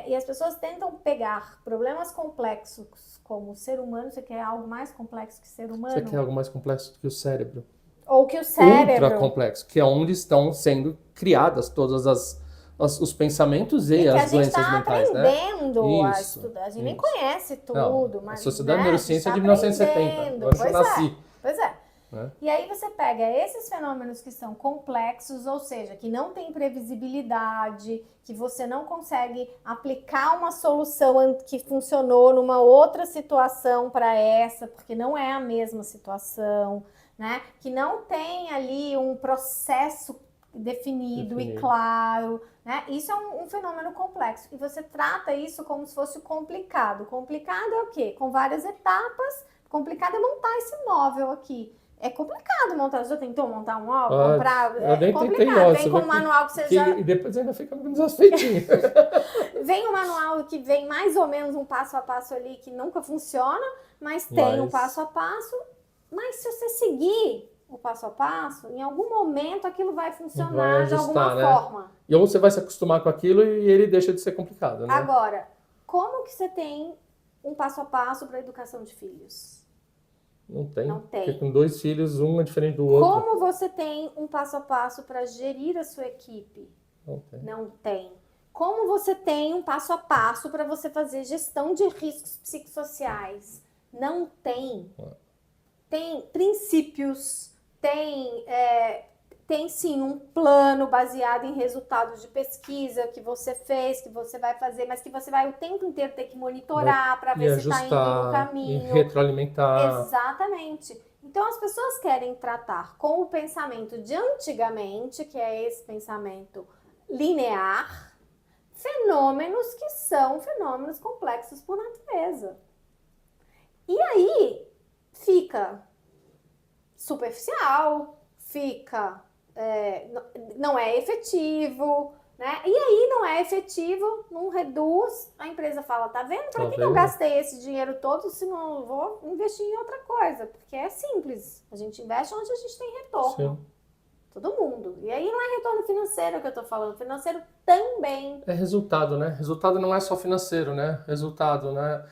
B: E as pessoas tentam pegar problemas complexos como o ser humano. Você quer algo mais complexo que ser humano?
A: Você quer algo mais complexo do que o cérebro?
B: Ou que o cérebro.
A: Ultra complexo, que é onde estão sendo criadas todas os pensamentos e as doenças mentais, né?
B: A gente está aprendendo a estudar. A gente nem conhece tudo. Mas,
A: a Sociedade de Neurociência é de 1970, onde eu nasci.
B: Pois é. E aí você pega esses fenômenos que são complexos, ou seja, que não tem previsibilidade, que você não consegue aplicar uma solução que funcionou numa outra situação para essa, porque não é a mesma situação, né? Que não tem ali um processo definido e claro, né? Isso é um fenômeno complexo, e você trata isso como se fosse complicado. Complicado é o quê? Com várias etapas. Complicado é montar esse móvel aqui. É complicado montar. Você já tentou montar um móvel? Comprar? É complicado. Vem com um manual que você já...
A: E depois ainda fica desafeitinho.
B: Vem um manual que vem mais ou menos um passo a passo ali que nunca funciona, mas tem um passo a passo. Mas se você seguir o passo a passo, em algum momento aquilo vai funcionar de alguma forma.
A: E ou você vai se acostumar com aquilo e ele deixa de ser complicado, né?
B: Agora, como que você tem um passo a passo para a educação de filhos?
A: Não tem. Porque com 2 filhos, um é diferente do outro.
B: Como você tem um passo a passo para gerir a sua equipe? Não tem. Como você tem um passo a passo para você fazer gestão de riscos psicossociais? Não tem. Tem princípios, tem sim um plano baseado em resultados de pesquisa que você fez, que você vai fazer, mas que você vai o tempo inteiro ter que monitorar para
A: E
B: ver se está indo no
A: ajustar, e
B: caminho.
A: retroalimentar.
B: Exatamente. Então as pessoas querem tratar com o pensamento de antigamente, que é esse pensamento linear, fenômenos que são fenômenos complexos por natureza. E aí fica superficial, fica não é efetivo, né? E aí não é efetivo, não reduz, a empresa fala, tá vendo? Para que eu gastei esse dinheiro todo se não vou investir em outra coisa? Porque é simples, a gente investe onde a gente tem retorno.
A: Sim.
B: Todo mundo. E aí não é retorno financeiro que eu tô falando, financeiro também.
A: É resultado, né? Resultado não é só financeiro, né? Resultado, né?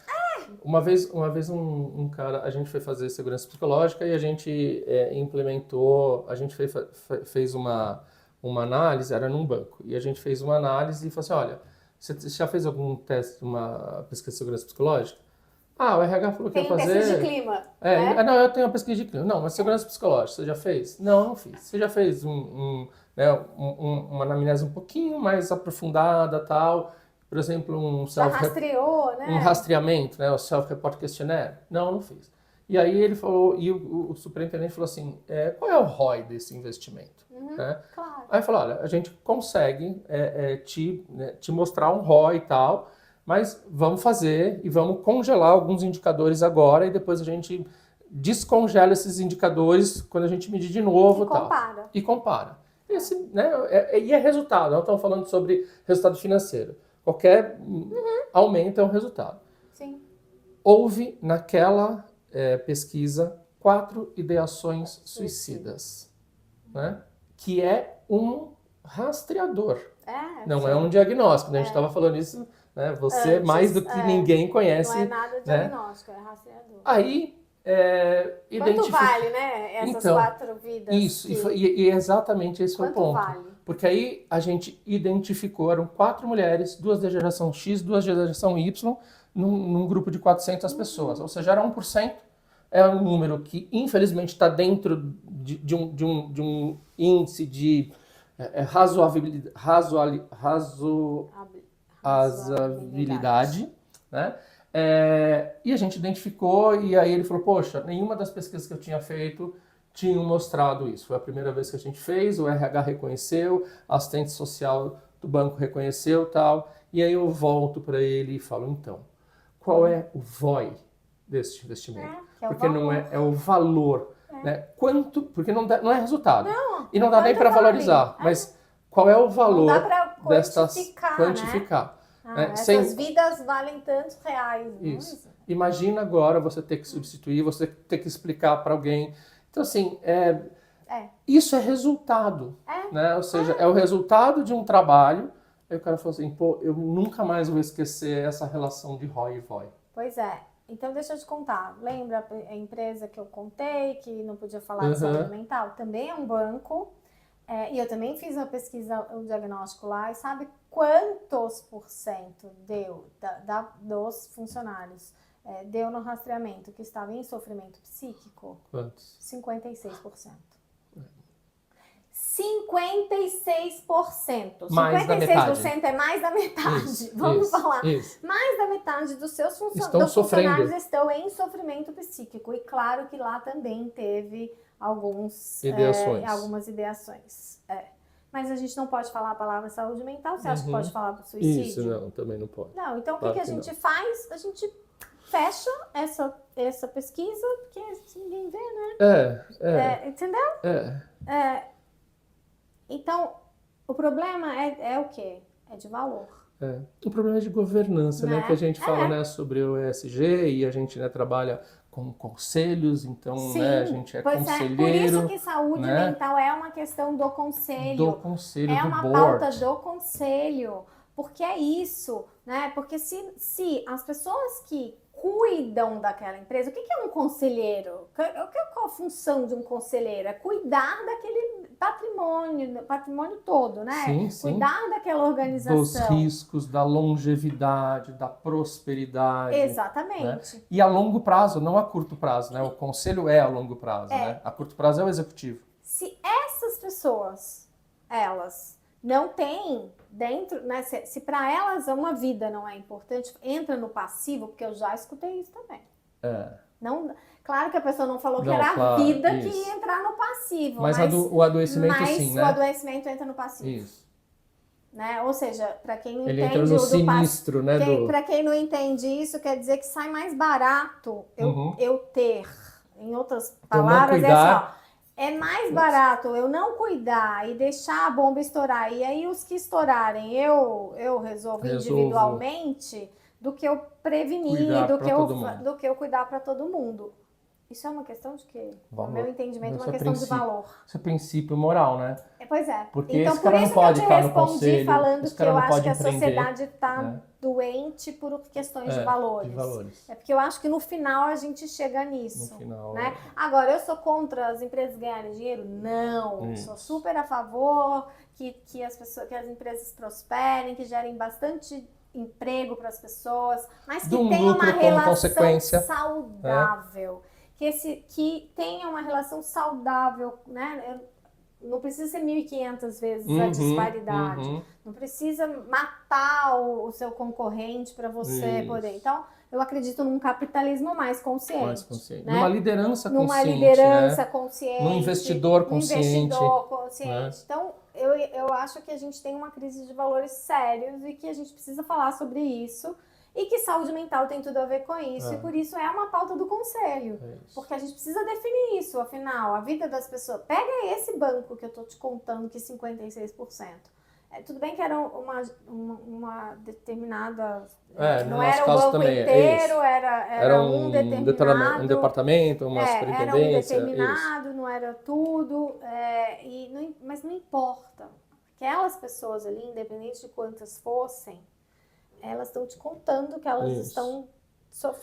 A: Uma vez um cara, a gente foi fazer segurança psicológica e a gente implementou, a gente fez uma análise, era num banco, e a gente fez uma análise e falou assim, olha, você já fez algum teste, uma pesquisa de segurança psicológica? Ah, o RH falou que ia
B: Tem
A: fazer...
B: pesquisa de clima, né?
A: Não, eu tenho uma pesquisa de clima. Não, mas segurança psicológica, você já fez? Não, não fiz. Você já fez uma anamnese um pouquinho mais aprofundada, tal, por exemplo,
B: Já rastreou, né?
A: um rastreamento, né, o Self-Report Questionnaire? Não, não fiz. E aí ele falou, e o superintendente falou assim, qual é o ROI desse investimento? Né?
B: Claro.
A: Aí falou, olha, a gente consegue te mostrar um ROI e tal, mas vamos fazer e vamos congelar alguns indicadores agora e depois a gente descongela esses indicadores quando a gente medir de novo
B: E
A: tal.
B: compara.
A: E compara. Esse, né, e é resultado, não estamos falando sobre resultado financeiro. Qualquer aumento é um resultado.
B: Sim.
A: Houve naquela pesquisa 4 ideações suicidas, né? Que é um rastreador. Não
B: sim.
A: é um diagnóstico, né? A gente estava falando isso, né? Você,
B: Antes,
A: mais do que ninguém, conhece.
B: Não é nada diagnóstico, é rastreador.
A: Aí,
B: Quanto vale, né? Essas 4 vidas?
A: Isso, e exatamente esse foi o ponto.
B: Vale?
A: Porque aí a gente identificou, eram 4 mulheres, 2 da geração X, 2 da geração Y, num grupo de 400 pessoas. Ou seja, era 1%. É um número que, infelizmente, está dentro de um índice de razoabilidade, né? E a gente identificou, e aí ele falou, poxa, nenhuma das pesquisas que eu tinha feito tinham mostrado isso. Foi a primeira vez que a gente fez, o RH reconheceu, a assistente social do banco reconheceu tal. E aí eu volto para ele e falo, então, qual é o VOI desse investimento? Porque não é o valor, né? Quanto, porque não é resultado. E não dá nem para valorizar, mas qual é o valor
B: não dá pra
A: quantificar?
B: Né? Essas vidas valem tantos reais.
A: Isso. Imagina agora você ter que substituir, você ter que explicar para alguém. Então, assim, isso é resultado. Né? Ou seja, é o resultado de um trabalho. Aí o cara falou assim, pô, eu nunca mais vou esquecer essa relação de ROI e VOI.
B: Pois é. Então, deixa eu te contar. Lembra a empresa que eu contei, que não podia falar de saúde mental? Também é um banco. E eu também fiz uma pesquisa, um diagnóstico lá. E sabe quantos % deu dos funcionários deu no rastreamento que estava em sofrimento psíquico?
A: Quantos?
B: 56%. 56%.
A: Mais
B: 56% é mais da metade. Vamos falar. Mais da metade dos seus funcionários estão em sofrimento psíquico. E claro que lá também teve algumas ideações. Mas a gente não pode falar a palavra saúde mental. Você acha que pode falar suicídio?
A: Isso, não, também não pode.
B: Não, então claro o que a gente faz? A gente fecha essa pesquisa, porque ninguém vê, né? Entendeu? Então, o problema é o quê? É de valor.
A: O problema é de governança, né? Que a gente fala, né, sobre o ESG e a gente, né, trabalha com conselhos, então, né, a gente conselheiro.
B: Por isso que saúde mental é uma questão do conselho.
A: Do conselho,
B: é
A: do
B: uma
A: board.
B: pauta do conselho. Porque é isso, né? Porque se as pessoas que cuidam daquela empresa, o que é um conselheiro? Qual a função de um conselheiro? É cuidar daquele patrimônio todo, né?
A: Sim.
B: Cuidar daquela organização.
A: Dos riscos, da longevidade, da prosperidade.
B: Exatamente.
A: Né? E a longo prazo, não a curto prazo, né? O conselho é a longo prazo, né? A curto prazo é o executivo.
B: Se essas pessoas, elas não têm dentro, né? Se para elas uma vida não é importante, entra no passivo, porque eu já escutei isso também. Não, claro que a pessoa não falou que era a vida que ia entrar no passivo,
A: mas o adoecimento sim, né?
B: o adoecimento entra no passivo.
A: Isso.
B: Né? Ou seja, para quem não
A: Ele
B: entende
A: entra no sinistro, né?
B: Para quem não entende isso, quer dizer que sai mais barato eu ter, em outras palavras, é mais barato eu não cuidar e deixar a bomba estourar. E aí os que estourarem eu resolvo individualmente do que eu prevenir, do que eu cuidar para todo mundo. Isso é uma questão de quê? No meu entendimento, uma questão de valor.
A: Isso é princípio moral, né?
B: Pois é.
A: Porque
B: então,
A: esse cara não pode estar no conselho,
B: falando que eu acho que a
A: empreender,
B: sociedade está doente por questões de valores. É porque eu acho que no final a gente chega nisso.
A: No final,
B: né? Agora, eu sou contra as empresas ganharem dinheiro? Não. Sou super a favor que as empresas prosperem, que gerem bastante emprego para as pessoas, mas que tenha uma relação saudável. Que tenha uma relação saudável, né? Não precisa ser 1.500 vezes a disparidade. Não precisa matar o seu concorrente para você poder. Então, eu acredito num capitalismo mais consciente. Né?
A: Numa liderança
B: consciente.
A: Num investidor consciente.
B: Né? Então, eu acho que a gente tem uma crise de valores sérios e que a gente precisa falar sobre isso. E que saúde mental tem tudo a ver com isso. E por isso é uma pauta do conselho. Porque a gente precisa definir isso. Afinal, a vida das pessoas... Pega esse banco que eu tô te contando, que 56%. Tudo bem que era uma determinada... não era o banco inteiro, era um determinado...
A: Um departamento, uma superintendência.
B: Era um determinado, não era tudo. Mas não importa. Aquelas pessoas ali, independente de quantas fossem, elas estão te contando que elas estão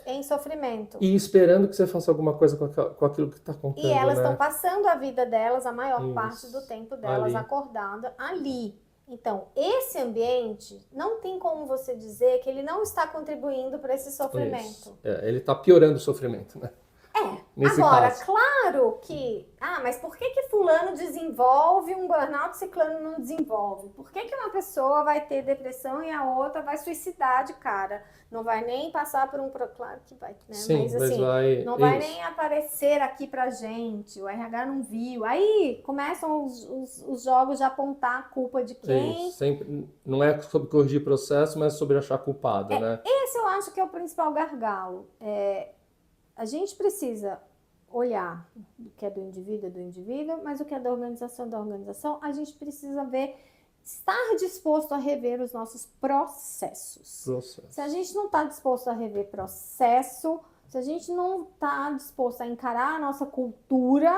B: em sofrimento.
A: E esperando que você faça alguma coisa com aquilo que está contando.
B: E elas estão passando a vida delas, a maior parte do tempo delas, acordada ali. Então, esse ambiente, não tem como você dizer que ele não está contribuindo para esse sofrimento.
A: Ele está piorando o sofrimento, né? Nesse
B: Agora,
A: caso.
B: claro que... mas por que fulano desenvolve um burnout e ciclano não desenvolve? Por que uma pessoa vai ter depressão e a outra vai suicidar de cara? Não vai nem passar por um... Claro que vai, né?
A: Sim,
B: mas assim, não vai nem aparecer aqui pra gente. O RH não viu. Aí começam os jogos de apontar a culpa de quem...
A: Sempre, não é sobre corrigir processo, mas sobre achar culpado, né?
B: Esse eu acho que é o principal gargalo. A gente precisa olhar o que é do indivíduo, mas o que é da organização, a gente precisa estar disposto a rever os nossos processos. Se a gente não está disposto a rever processo, se a gente não está disposto a encarar a nossa cultura,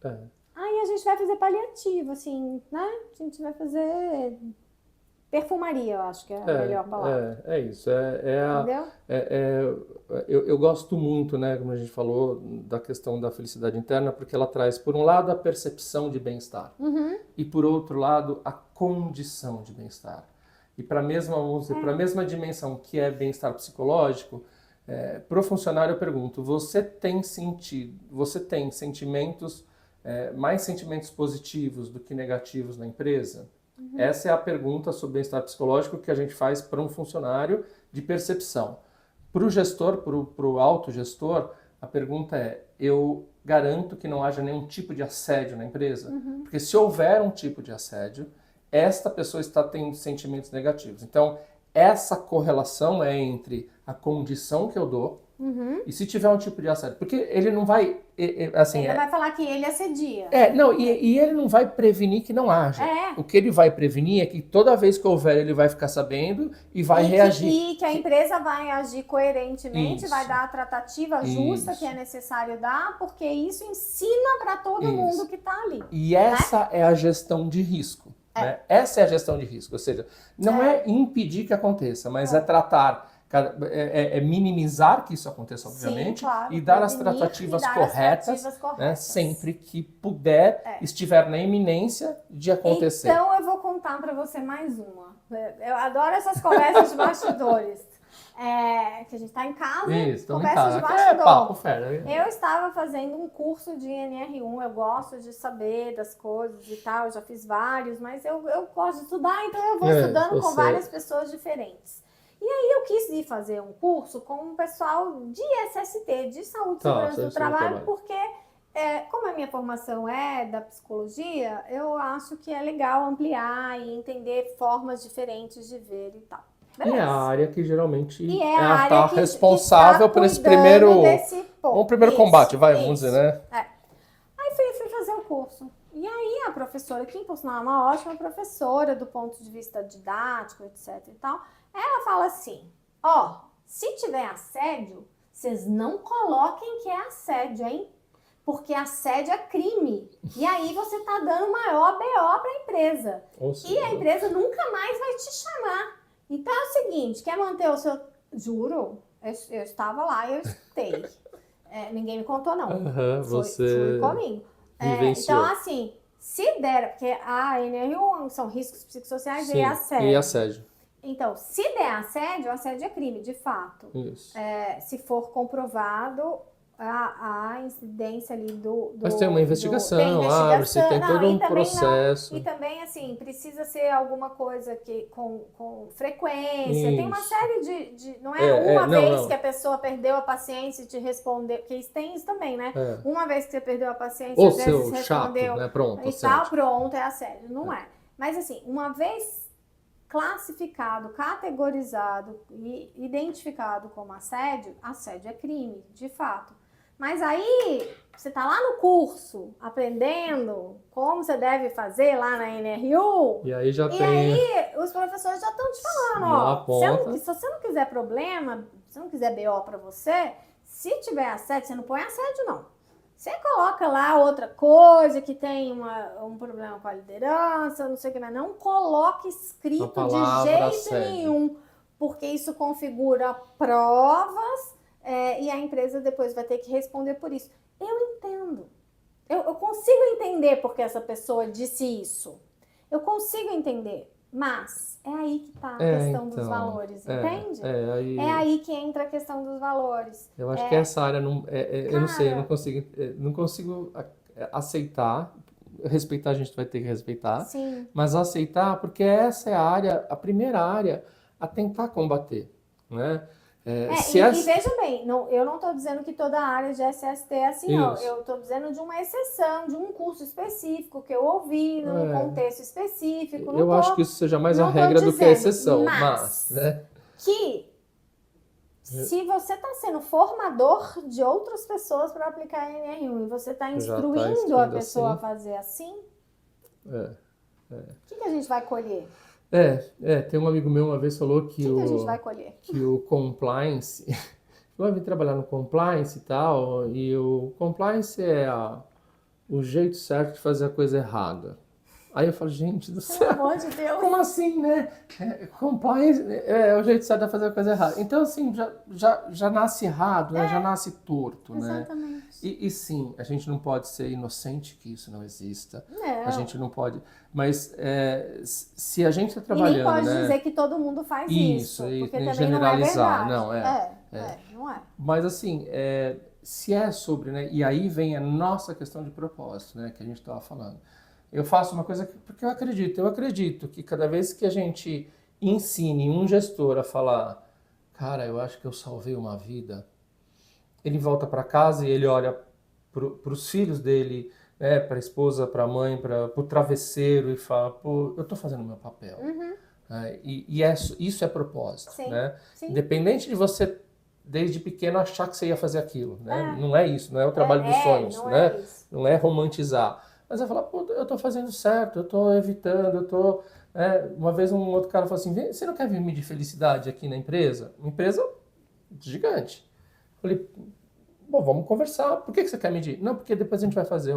B: aí a gente vai fazer paliativo, assim, né? A gente vai fazer... Perfumaria, eu acho que é a melhor palavra.
A: É isso.
B: Entendeu?
A: Eu gosto muito, né, como a gente falou, da questão da felicidade interna, porque ela traz, por um lado, a percepção de bem-estar. E, por outro lado, a condição de bem-estar. E para a mesma dimensão que é bem-estar psicológico, para o funcionário eu pergunto, você tem sentimentos, mais sentimentos positivos do que negativos na empresa? Essa é a pergunta sobre bem-estar psicológico que a gente faz para um funcionário de percepção. Para o gestor, para o autogestor, a pergunta é, eu garanto que não haja nenhum tipo de assédio na empresa? Porque se houver um tipo de assédio, esta pessoa está tendo sentimentos negativos. Então, essa correlação é entre a condição que eu dou e se tiver um tipo de assédio. Porque ele não vai... assim,
B: ele vai falar que ele assedia.
A: E ele não vai prevenir que não haja. O que ele vai prevenir é que toda vez que houver, ele vai ficar sabendo e vai reagir.
B: E que a empresa vai agir coerentemente, vai dar a tratativa justa que é necessário dar, porque isso ensina para todo mundo que está ali.
A: E essa é a gestão de risco. Né? Essa é a gestão de risco. Ou seja, não é impedir que aconteça, mas é tratar... minimizar que isso aconteça, obviamente, e dar as tratativas corretas, né, sempre que puder, estiver na iminência de acontecer.
B: Então eu vou contar para você mais uma. Eu adoro essas conversas de bastidores. Que a gente está em casa,
A: Isso,
B: conversa de
A: é
B: bastidor.
A: papo fera.
B: Eu estava fazendo um curso de NR1, eu gosto de saber das coisas e tal, eu já fiz vários, mas eu gosto de estudar, então eu vou estudando com várias pessoas diferentes. E aí eu quis ir fazer um curso com um pessoal de SST, de Saúde e Segurança do Trabalho, porque como a minha formação é da psicologia, eu acho que é legal ampliar e entender formas diferentes de ver e tal.
A: Beleza. E é a área que geralmente
B: é a área que
A: responsável por esse primeiro combate, vamos dizer, né?
B: Aí fui fazer o curso. E aí a professora, que por sinal é uma ótima professora do ponto de vista didático, etc e tal, ela fala assim, se tiver assédio, vocês não coloquem que é assédio, hein? Porque assédio é crime. E aí você tá dando maior BO para a empresa. E a empresa nunca mais vai te chamar. Então é o seguinte, quer manter o seu... Juro, eu estava lá e eu escutei. Ninguém me contou, não. Fui comigo. Então, assim, se der... Porque a NR1 são riscos psicossociais e assédio.
A: E assédio.
B: Então, se der assédio, assédio é crime, de fato.
A: Isso.
B: Se for comprovado... A incidência ali
A: Mas tem uma investigação, você tem todo um processo.
B: E também, assim, precisa ser alguma coisa que com frequência.
A: Isso.
B: Tem uma série de não é uma vez que a pessoa perdeu a paciência e te respondeu, porque tem isso também, né? Uma vez que você perdeu a paciência, às vezes respondeu
A: chato, né? Pronto,
B: e tal, pronto, é assédio. Não é. Mas, assim, uma vez classificado, categorizado e identificado como assédio, assédio é crime, de fato. Mas aí, você tá lá no curso, aprendendo como você deve fazer lá na NR1.
A: E aí
B: aí, os professores já estão te falando, se você não quiser problema, se não quiser BO pra você, se tiver assédio, você não põe assédio, não. Você coloca lá outra coisa que tem um problema com a liderança, não sei o que, mas não coloque escrito de jeito nenhum, porque isso configura provas. E a empresa depois vai ter que responder por isso. Eu entendo. Eu consigo entender porque essa pessoa disse isso. Eu consigo entender. Mas é aí que está a questão dos valores, entende? É aí que entra a questão dos valores.
A: Eu acho que essa área, eu não sei, eu não consigo aceitar. Respeitar a gente vai ter que respeitar.
B: Sim.
A: Mas aceitar porque essa é a primeira área a tentar combater, né?
B: E veja bem, eu não estou dizendo que toda a área de SST é assim, não. Eu estou dizendo de uma exceção, de um curso específico que eu ouvi, num contexto específico.
A: Eu acho que isso seja mais a regra do que a exceção, mas né?
B: Que se você está sendo formador de outras pessoas para aplicar a NR1 e você está instruindo a pessoa a fazer assim, o que a gente vai colher?
A: Tem um amigo meu uma vez falou que
B: a gente vai colher?
A: Que o compliance, vai vir trabalhar no compliance e tal, e o compliance é o jeito certo de fazer a coisa errada. Aí eu falo, gente do céu,
B: pelo amor de Deus,
A: como assim, né? Compliance é o jeito certo de fazer a coisa errada. Então, assim, já nasce errado, né? Já nasce torto,
B: exatamente.
A: Né? E sim, a gente não pode ser inocente que isso não exista.
B: Não.
A: A gente não pode. Mas se a gente está trabalhando.
B: E nem pode dizer que todo mundo faz isso. Porque também
A: generalizar.
B: Não é verdade. Não é.
A: Mas assim, se é sobre, né? E aí vem a nossa questão de propósito, né? Que a gente estava falando. Eu faço uma coisa porque eu acredito que cada vez que a gente ensine um gestor a falar, cara, eu acho que eu salvei uma vida, ele volta para casa e ele olha para os filhos dele, né, para a esposa, para a mãe, para o travesseiro e fala, pô, eu estou fazendo o meu papel. Isso é propósito,
B: sim,
A: né?
B: Sim.
A: Independente de você, desde pequeno, achar que você ia fazer aquilo, né? Não é isso, não é o trabalho dos sonhos, né? Não é romantizar. Mas eu falo, pô, eu estou fazendo certo, eu estou evitando, eu estou... uma vez um outro cara falou assim, você não quer vir medir felicidade aqui na empresa? Uma empresa gigante. Eu falei, bom, vamos conversar. Por que você quer medir? Não, porque depois a gente vai fazer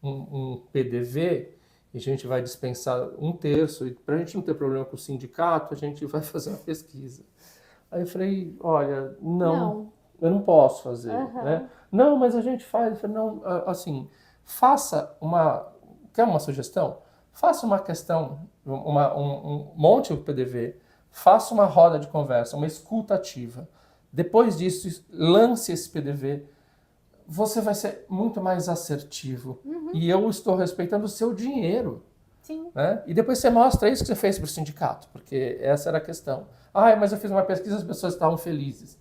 A: um PDV e a gente vai dispensar 1/3. E para a gente não ter problema com o sindicato, a gente vai fazer uma pesquisa. Aí eu falei, olha, não. Eu não posso fazer. Né? Não, mas a gente faz. Eu falei, não, assim... Faça quer uma sugestão? faça uma questão, monte o PDV, faça uma roda de conversa, uma escuta ativa. Depois disso, lance esse PDV. Você vai ser muito mais assertivo. E eu estou respeitando o seu dinheiro.
B: Sim.
A: Né? E depois você mostra isso que você fez para o sindicato, porque essa era a questão. Mas eu fiz uma pesquisa, as pessoas estavam felizes.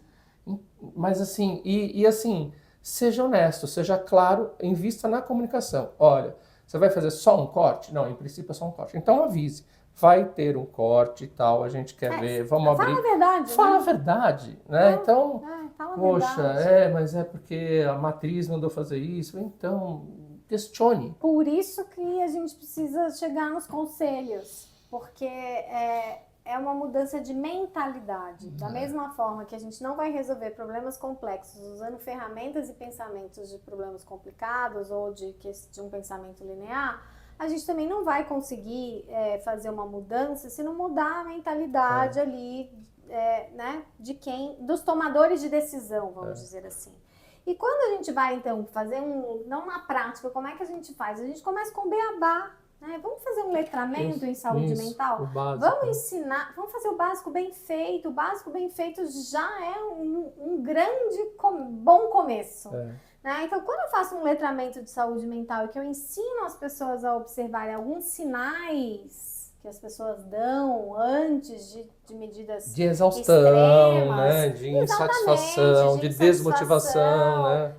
A: Mas assim, assim, seja honesto, seja claro, invista na comunicação. Olha, você vai fazer só um corte? Não, em princípio é só um corte. Então avise, vai ter um corte e tal, a gente quer ver, vamos abrir.
B: Fala a verdade.
A: Fala a verdade, né? Então,
B: fala a
A: poxa,
B: verdade.
A: mas é porque a matriz mandou fazer isso, então questione.
B: Por isso que a gente precisa chegar nos conselhos, porque é uma mudança de mentalidade. Da mesma forma que a gente não vai resolver problemas complexos usando ferramentas e pensamentos de problemas complicados ou de um pensamento linear, a gente também não vai conseguir fazer uma mudança se não mudar a mentalidade ali, né, dos tomadores de decisão, vamos dizer assim. E quando a gente vai, então, fazer não na prática, como é que a gente faz? A gente começa com o beabá, né? Vamos fazer um letramento em saúde mental? Vamos ensinar, vamos fazer o básico bem feito. O básico bem feito já é um grande, bom começo. Né? Então, quando eu faço um letramento de saúde mental e que eu ensino as pessoas a observarem alguns sinais que as pessoas dão antes de medidas
A: de exaustão,
B: extremas,
A: né? De insatisfação, de desmotivação, né?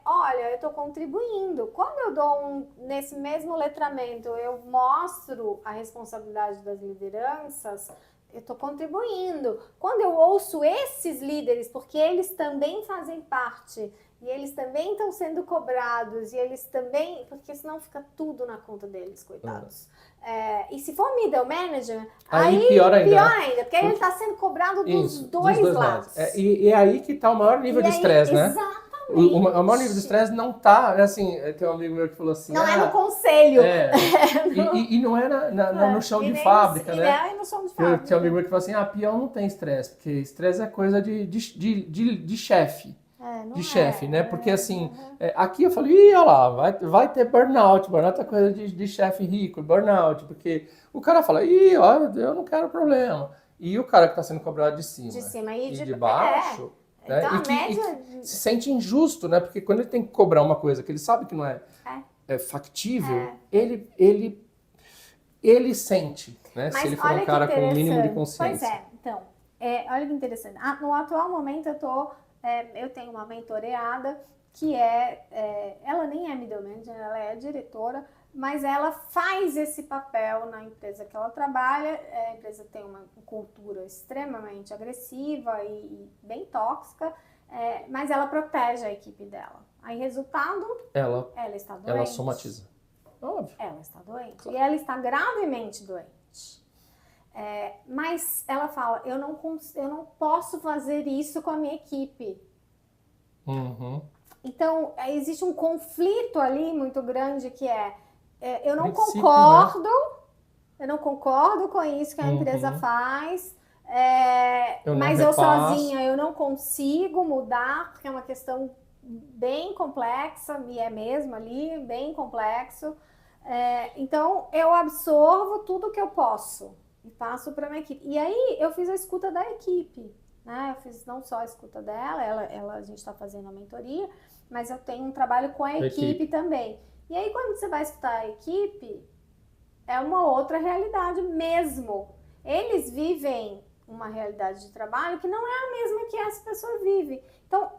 B: Olha, eu estou contribuindo. Quando eu dou nesse mesmo letramento, eu mostro a responsabilidade das lideranças, eu estou contribuindo. Quando eu ouço esses líderes, porque eles também fazem parte e eles também estão sendo cobrados e eles também, porque senão fica tudo na conta deles, coitados. E se for middle manager, aí pior ainda, porque aí ele está sendo cobrado dos dois lados.
A: E é aí que está o maior nível de estresse, né?
B: Exatamente.
A: O maior nível de estresse não está, assim, tem um amigo meu que falou assim...
B: Não é no conselho.
A: E não é no chão de fábrica, né?
B: É no chão de fábrica.
A: Tinha um amigo meu que falou assim, peão não tem estresse, porque estresse é coisa de chefe. De chefe, né? Porque assim, aqui eu falei, olha lá, vai ter burnout é coisa de chefe rico, burnout, porque o cara fala, olha, eu não quero problema. E o cara que está sendo cobrado de cima e de baixo, né?
B: Então,
A: e se sente injusto, né? Porque quando ele tem que cobrar uma coisa que ele sabe que não é factível, ele sente, né?
B: Mas
A: se ele for um cara com o mínimo de consciência.
B: Pois então, olha que interessante. No atual momento eu tenho uma mentoreada que ela nem é middle manager, ela é diretora, mas ela faz esse papel na empresa que ela trabalha. A empresa tem uma cultura extremamente agressiva e bem tóxica, mas ela protege a equipe dela. Aí, resultado, ela está doente.
A: Ela somatiza. Óbvio.
B: Ela está doente. Claro. E ela está gravemente doente. Mas ela fala, eu não posso fazer isso com a minha equipe. Então, existe um conflito ali muito grande que eu não concordo, né? Eu não concordo com isso que a empresa faz, mas eu sozinha eu não consigo mudar, porque é uma questão bem complexa, e é mesmo ali, bem complexo. Então, eu absorvo tudo que eu posso e passo para minha equipe. E aí, eu fiz a escuta da equipe, né? Eu fiz não só a escuta dela, a gente está fazendo a mentoria, mas eu tenho um trabalho com a equipe também. E aí, quando você vai escutar a equipe, é uma outra realidade mesmo. Eles vivem uma realidade de trabalho que não é a mesma que essa pessoa vive. Então,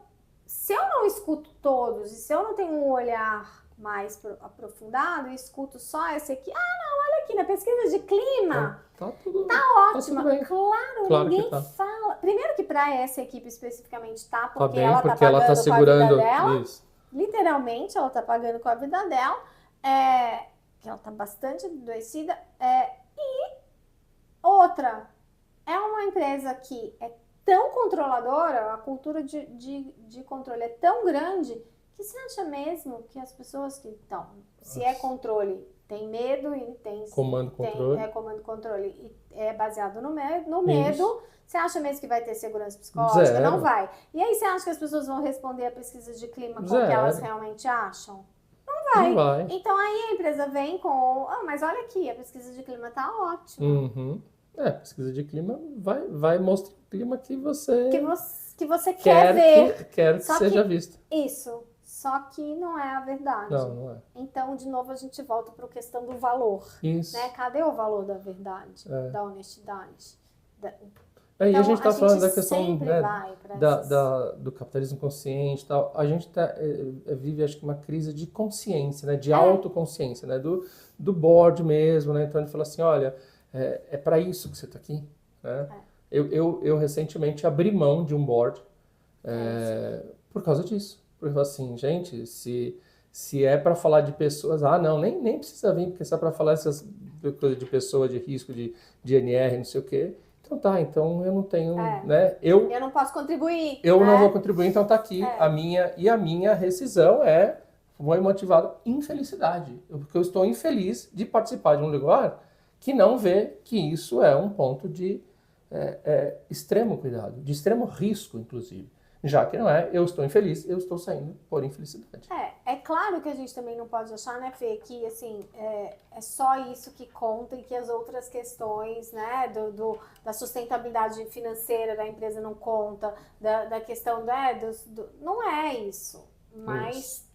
B: se eu não escuto todos e se eu não tenho um olhar mais aprofundado e escuto só essa aqui, olha aqui, na pesquisa de clima,
A: tá
B: ótima.
A: Tá
B: claro ninguém fala. Primeiro que para essa equipe especificamente porque ela tá
A: ela tá segurando
B: com a vida dela.
A: Isso.
B: Literalmente, ela tá pagando com a vida dela, que ela tá bastante adoecida. E outra, é uma empresa que é tão controladora, a cultura de controle é tão grande, que você acha mesmo que as pessoas que estão, se é controle, tem medo e tem
A: comando-controle.
B: Comando-controle e é baseado no medo, você acha mesmo que vai ter segurança psicológica? Zero. Não vai. E aí você acha que as pessoas vão responder a pesquisa de clima como que elas realmente acham? Não vai.
A: Não vai.
B: Então aí a empresa vem com, mas olha aqui, a pesquisa de clima tá ótima.
A: Uhum. Pesquisa de clima vai mostrar o clima que você
B: Que você quer ver.
A: quer que
B: Só
A: seja
B: que
A: visto.
B: isso, só que não é a verdade.
A: Não é.
B: Então, de novo, a gente volta para a questão do valor.
A: Isso.
B: Né? Cadê o valor da verdade, da honestidade?
A: E a
B: Então,
A: gente está falando da questão,
B: sempre
A: né,
B: vai pra
A: do capitalismo consciente e tal. A gente vive, acho que, uma crise de consciência, né, de autoconsciência, né, do board mesmo. Né? Então ele fala assim, olha, é para isso que você está aqui. Né? Eu recentemente abri mão de um board por causa disso. Porque assim, gente, se é para falar de pessoas, não, nem precisa vir, porque se é para falar essas coisas de pessoa, de risco, de NR, não sei o quê. Então tá, então eu não tenho, né?
B: Eu não posso contribuir.
A: Eu não vou contribuir, então tá aqui a minha rescisão foi motivada infelicidade. Porque eu estou infeliz de participar de um lugar que não vê que isso é um ponto de extremo cuidado, de extremo risco, inclusive. Já que não é, eu estou infeliz, eu estou saindo por infelicidade.
B: É claro que a gente também não pode achar, né, Fê, que assim, é só isso que conta e que as outras questões, né, da sustentabilidade financeira da empresa não conta, da questão, não é isso, mas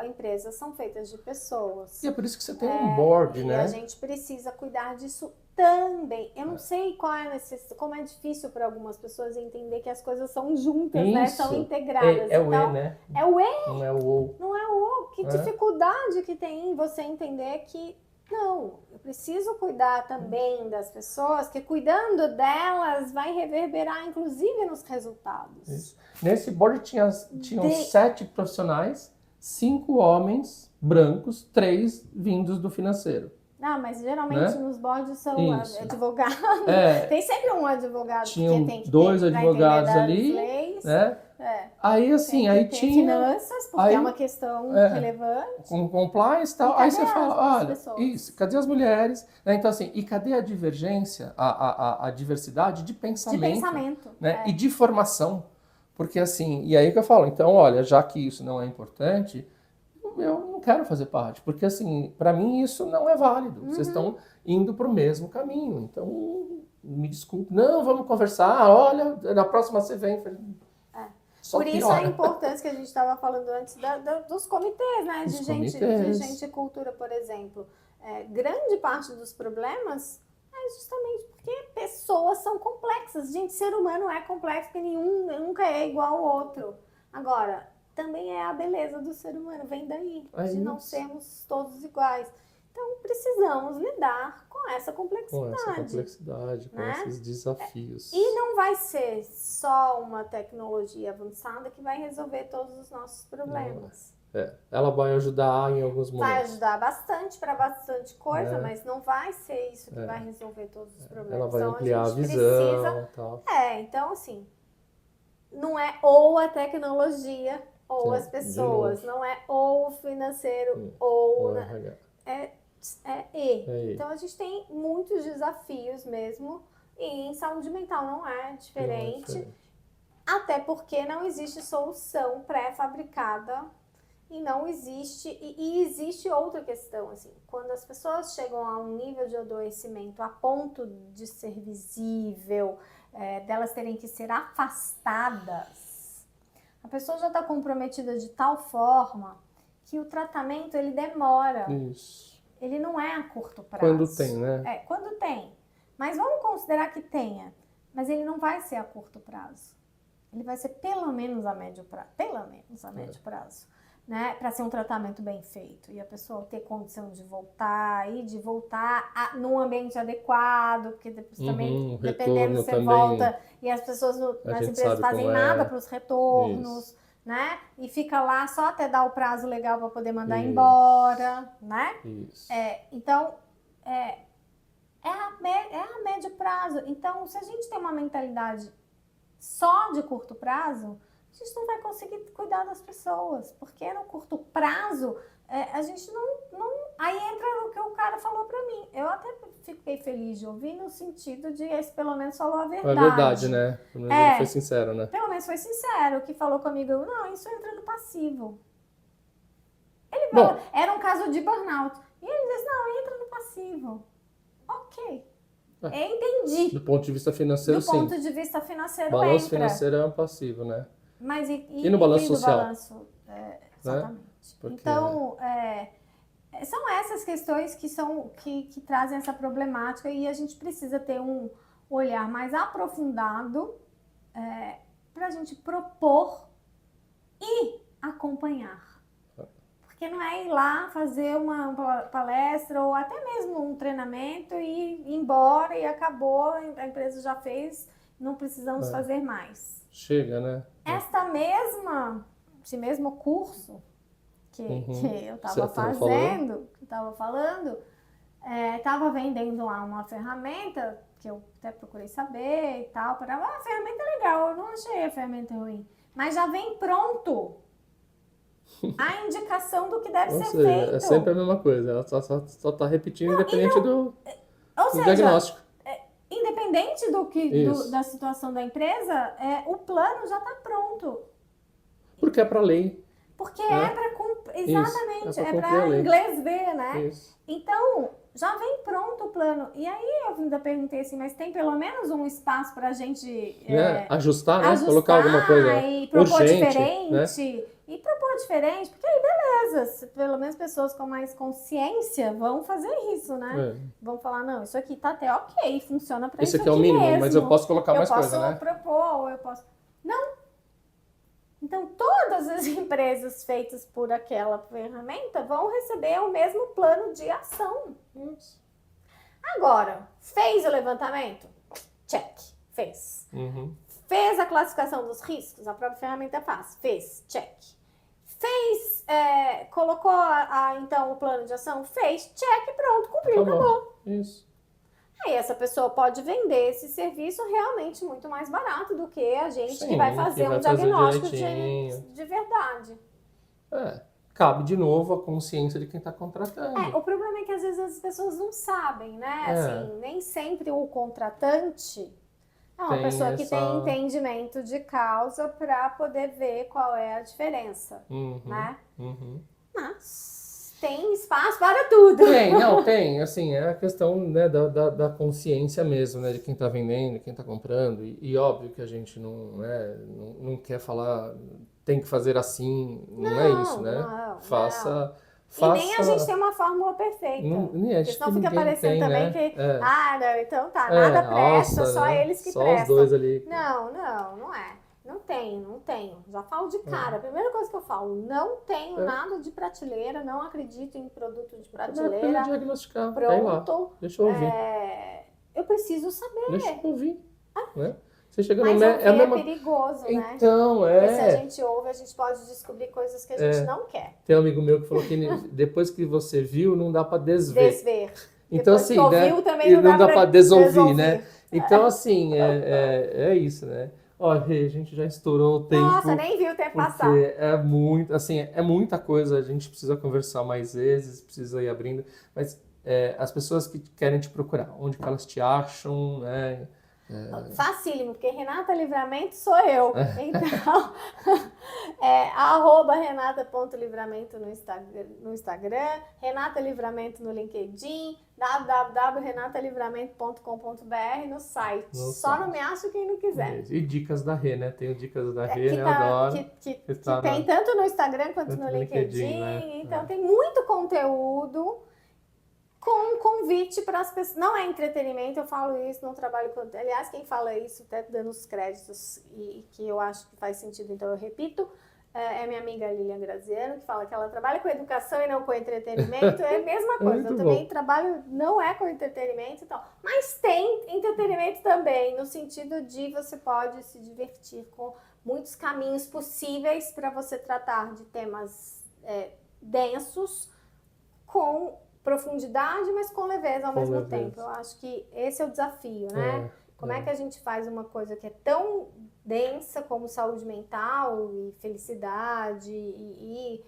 B: empresas são feitas de pessoas.
A: E é por isso que você tem um board, né?
B: E a gente precisa cuidar disso também. Eu não sei qual é a necessidade, como é difícil para algumas pessoas entender que as coisas são juntas, né? São integradas.
A: É o E, né?
B: É o E.
A: Não é o O.
B: Não é o O. Que dificuldade que tem em você entender que não, eu preciso cuidar também das pessoas, que cuidando delas vai reverberar, inclusive, nos resultados.
A: Isso. Nesse board tinham 7 profissionais, 5 homens brancos, 3 vindos do financeiro.
B: Mas geralmente nos boards são advogados. Tem sempre um advogado
A: Tinham
B: que tem que
A: 2
B: ter,
A: advogados ali,
B: leis,
A: né? Aí assim, aí tinha
B: finanças, porque é uma questão relevante.
A: Com compliance e tal. Aí você fala, olha, cadê as mulheres? Então assim, e cadê a divergência, a diversidade de pensamento, né? E de formação? Porque assim, e aí que eu falo, então, olha, já que isso não é importante, eu não quero fazer parte, porque assim, para mim isso não é válido. Vocês estão indo para o mesmo caminho, então me desculpe. Não, vamos conversar. Olha, na próxima você vem.
B: Por isso a importância que a gente estava falando antes dos comitês, né? De gente e cultura, por exemplo. Grande parte dos problemas é justamente porque pessoas são complexas. Gente, ser humano é complexo, porque nenhum nunca é igual ao outro. Agora, também é a beleza do ser humano, vem daí, de não sermos todos iguais. Então, precisamos lidar com essa complexidade.
A: Com esses desafios.
B: E não vai ser só uma tecnologia avançada que vai resolver todos os nossos problemas.
A: Ela vai ajudar em alguns momentos.
B: Vai ajudar bastante para bastante coisa, mas não vai ser isso que vai resolver todos os problemas.
A: Ela vai ampliar a visão e tal.
B: Então assim, não é ou a tecnologia ou as pessoas, não é ou o financeiro ou Então a gente tem muitos desafios mesmo, e em saúde mental não é diferente. Até porque não existe solução pré-fabricada e não existe, e existe outra questão, assim, quando as pessoas chegam a um nível de adoecimento a ponto de ser visível, delas terem que ser afastadas, a pessoa já está comprometida de tal forma que o tratamento ele demora.
A: Isso.
B: Ele não é a curto prazo.
A: Quando tem, né?
B: Quando tem. Mas vamos considerar que tenha. Mas ele não vai ser a curto prazo. Ele vai ser pelo menos a médio prazo. Pelo menos a médio prazo. Né? Para ser um tratamento bem feito. E a pessoa ter condição de voltar. E de voltar num ambiente adequado. Porque depois também, dependendo, você volta. E as pessoas nas empresas fazem nada para os retornos. Isso. Né? E fica lá só até dar o prazo legal para poder mandar embora, né?
A: Isso.
B: Então, é a médio prazo. Então, se a gente tem uma mentalidade só de curto prazo, a gente não vai conseguir cuidar das pessoas, porque no curto prazo, a gente não... Aí entra no que o cara falou para mim. Eu até fiquei feliz de ouvir no sentido de esse pelo menos falou a verdade.
A: É verdade, né? Pelo menos ele foi sincero, né?
B: Pelo menos foi sincero, que falou comigo, não, isso entra no passivo.
A: Bom,
B: Era um caso de burnout. E ele disse, não, entra no passivo. Ok. Eu entendi.
A: do ponto de vista financeiro,
B: Do ponto
A: sim.
B: de vista financeiro,
A: Balanço
B: entra.
A: financeiro é um passivo, né?
B: Mas
A: E no balanço
B: do
A: social?
B: balanço? Exatamente.
A: Porque-
B: Então, são essas questões que trazem essa problemática e a gente precisa ter um olhar mais aprofundado para a gente propor e acompanhar. Porque não é ir lá fazer uma palestra ou até mesmo um treinamento e ir embora e acabou, a empresa já fez, não precisamos fazer mais.
A: Chega, né?
B: Esse mesmo curso que eu
A: Você
B: estava
A: tava
B: fazendo, que eu estava falando, estava vendendo lá uma ferramenta que eu até procurei saber e tal, a ferramenta é legal, eu não achei a ferramenta ruim, mas já vem pronto a indicação do que deve
A: Ou
B: ser
A: seja,
B: feito.
A: é sempre a mesma coisa. Ela só tá repetindo, independente do
B: Ou seja,
A: diagnóstico.
B: independente
A: Isso.
B: da situação da empresa, o plano já está pronto.
A: Porque é para lei.
B: Porque é para cumprir. Exatamente,
A: Isso, é pra
B: é
A: cumprir a
B: para
A: lei.
B: inglês ver, né?
A: Isso.
B: Então, já vem pronto o plano. E aí eu ainda perguntei assim, mas tem pelo menos um espaço para a gente
A: Ajustar, né?
B: ajustar
A: Colocar alguma coisa
B: e propor
A: urgente,
B: diferente.
A: né?
B: E propor diferente, porque aí beleza, pelo menos pessoas com mais consciência vão fazer isso, né? Vão falar, não, isso aqui tá até ok, funciona para isso
A: Esse aqui é o mínimo,
B: mesmo.
A: mas eu posso colocar mais coisa, né?
B: Eu posso propor, ou eu posso... Não. Então, todas as empresas feitas por aquela ferramenta vão receber o mesmo plano de ação.
A: Isso.
B: Agora, fez o levantamento? Check. Fez. Fez a classificação dos riscos? A própria ferramenta faz. Fez. Check. Fez, colocou então o plano de ação? Fez. Check. Pronto. Cumpriu. Acabou.
A: Isso.
B: Aí essa pessoa pode vender esse serviço realmente muito mais barato do que a gente que vai fazer um diagnóstico de verdade.
A: Cabe de novo a consciência de quem está contratando.
B: O problema é que às vezes as pessoas não sabem, né? Assim, nem sempre o contratante é uma pessoa que tem entendimento de causa para poder ver qual é a diferença, né? Mas tem espaço para tudo.
A: Tem. Assim, é a questão, né, da consciência mesmo, né? De quem está vendendo, quem está comprando. E óbvio que a gente não quer falar, tem que fazer assim, não é isso, né? Faça.
B: E nem a gente tem uma fórmula perfeita. Porque senão fica parecendo também que, não, então tá, nada presta, só eles que
A: só
B: prestam.
A: Os dois ali.
B: Não é. Não tenho. Já falo de cara. A primeira coisa que eu falo, não tenho nada de prateleira, não acredito em produto de prateleira.
A: Não diagnosticar.
B: Pronto.
A: Deixa eu ouvir.
B: Eu preciso saber.
A: Deixa eu ouvir. Né? Você chega
B: Mas
A: no
B: é perigoso, né?
A: Então,
B: Porque se a gente ouve, a gente pode descobrir coisas que a gente não quer.
A: Tem um amigo meu que falou que depois que você viu, não dá para desver. Então,
B: depois
A: assim,
B: que ouviu,
A: né?
B: Também
A: não dá para desouvir, né? Então, assim, é isso, né? Ó, a gente já estourou o tempo.
B: Nossa, nem viu o tempo passar.
A: É muito, assim, é muita coisa. A gente precisa conversar mais vezes, precisa ir abrindo. Mas as pessoas que querem te procurar, onde que elas te acham, né?
B: Facílimo, porque Renata Livramento sou eu. Então, @renata.livramento no Instagram, Renata Livramento no LinkedIn, www.renatalivramento.com.br no site. Só não me acha quem não quiser.
A: E dicas da Rê, né? Tenho dicas da Rê, né? Adoro.
B: Que tem tanto no Instagram quanto no LinkedIn.
A: Né?
B: Então, tem muito conteúdo com um convite para as pessoas. Não é entretenimento, eu falo isso, não trabalho com... Aliás, quem fala isso, até dando os créditos, e que eu acho que faz sentido, então eu repito, é minha amiga Lilian Graziano, que fala que ela trabalha com educação e não com entretenimento. É a mesma coisa. Eu também trabalho, não é com entretenimento e tal. Mas tem entretenimento também, no sentido de você pode se divertir com muitos caminhos possíveis para você tratar de temas densos, com profundidade, mas com leveza ao mesmo tempo. Eu acho que esse é o desafio, né? Como é que a gente faz uma coisa que é tão densa como saúde mental e felicidade e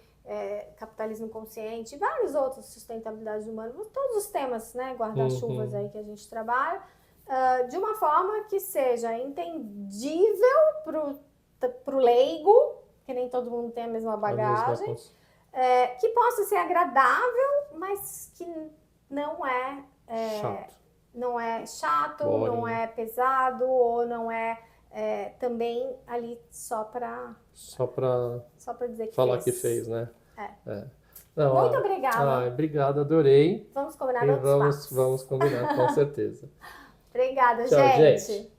B: capitalismo consciente e vários outros, sustentabilidade humana, todos os temas, né, guarda-chuvas aí que a gente trabalha, de uma forma que seja entendível pro leigo, que nem todo mundo tem a mesma bagagem, que possa ser agradável, mas que não é,
A: Chato.
B: não é chato,
A: Boring.
B: não é pesado, ou não é, também ali só para dizer que
A: falar
B: fez.
A: que fez, né?
B: É.
A: Não,
B: Muito obrigada.
A: Obrigado, adorei.
B: Vamos combinar
A: E
B: outros papos.
A: vamos combinar, com certeza.
B: Obrigada,
A: Tchau,
B: gente.
A: gente.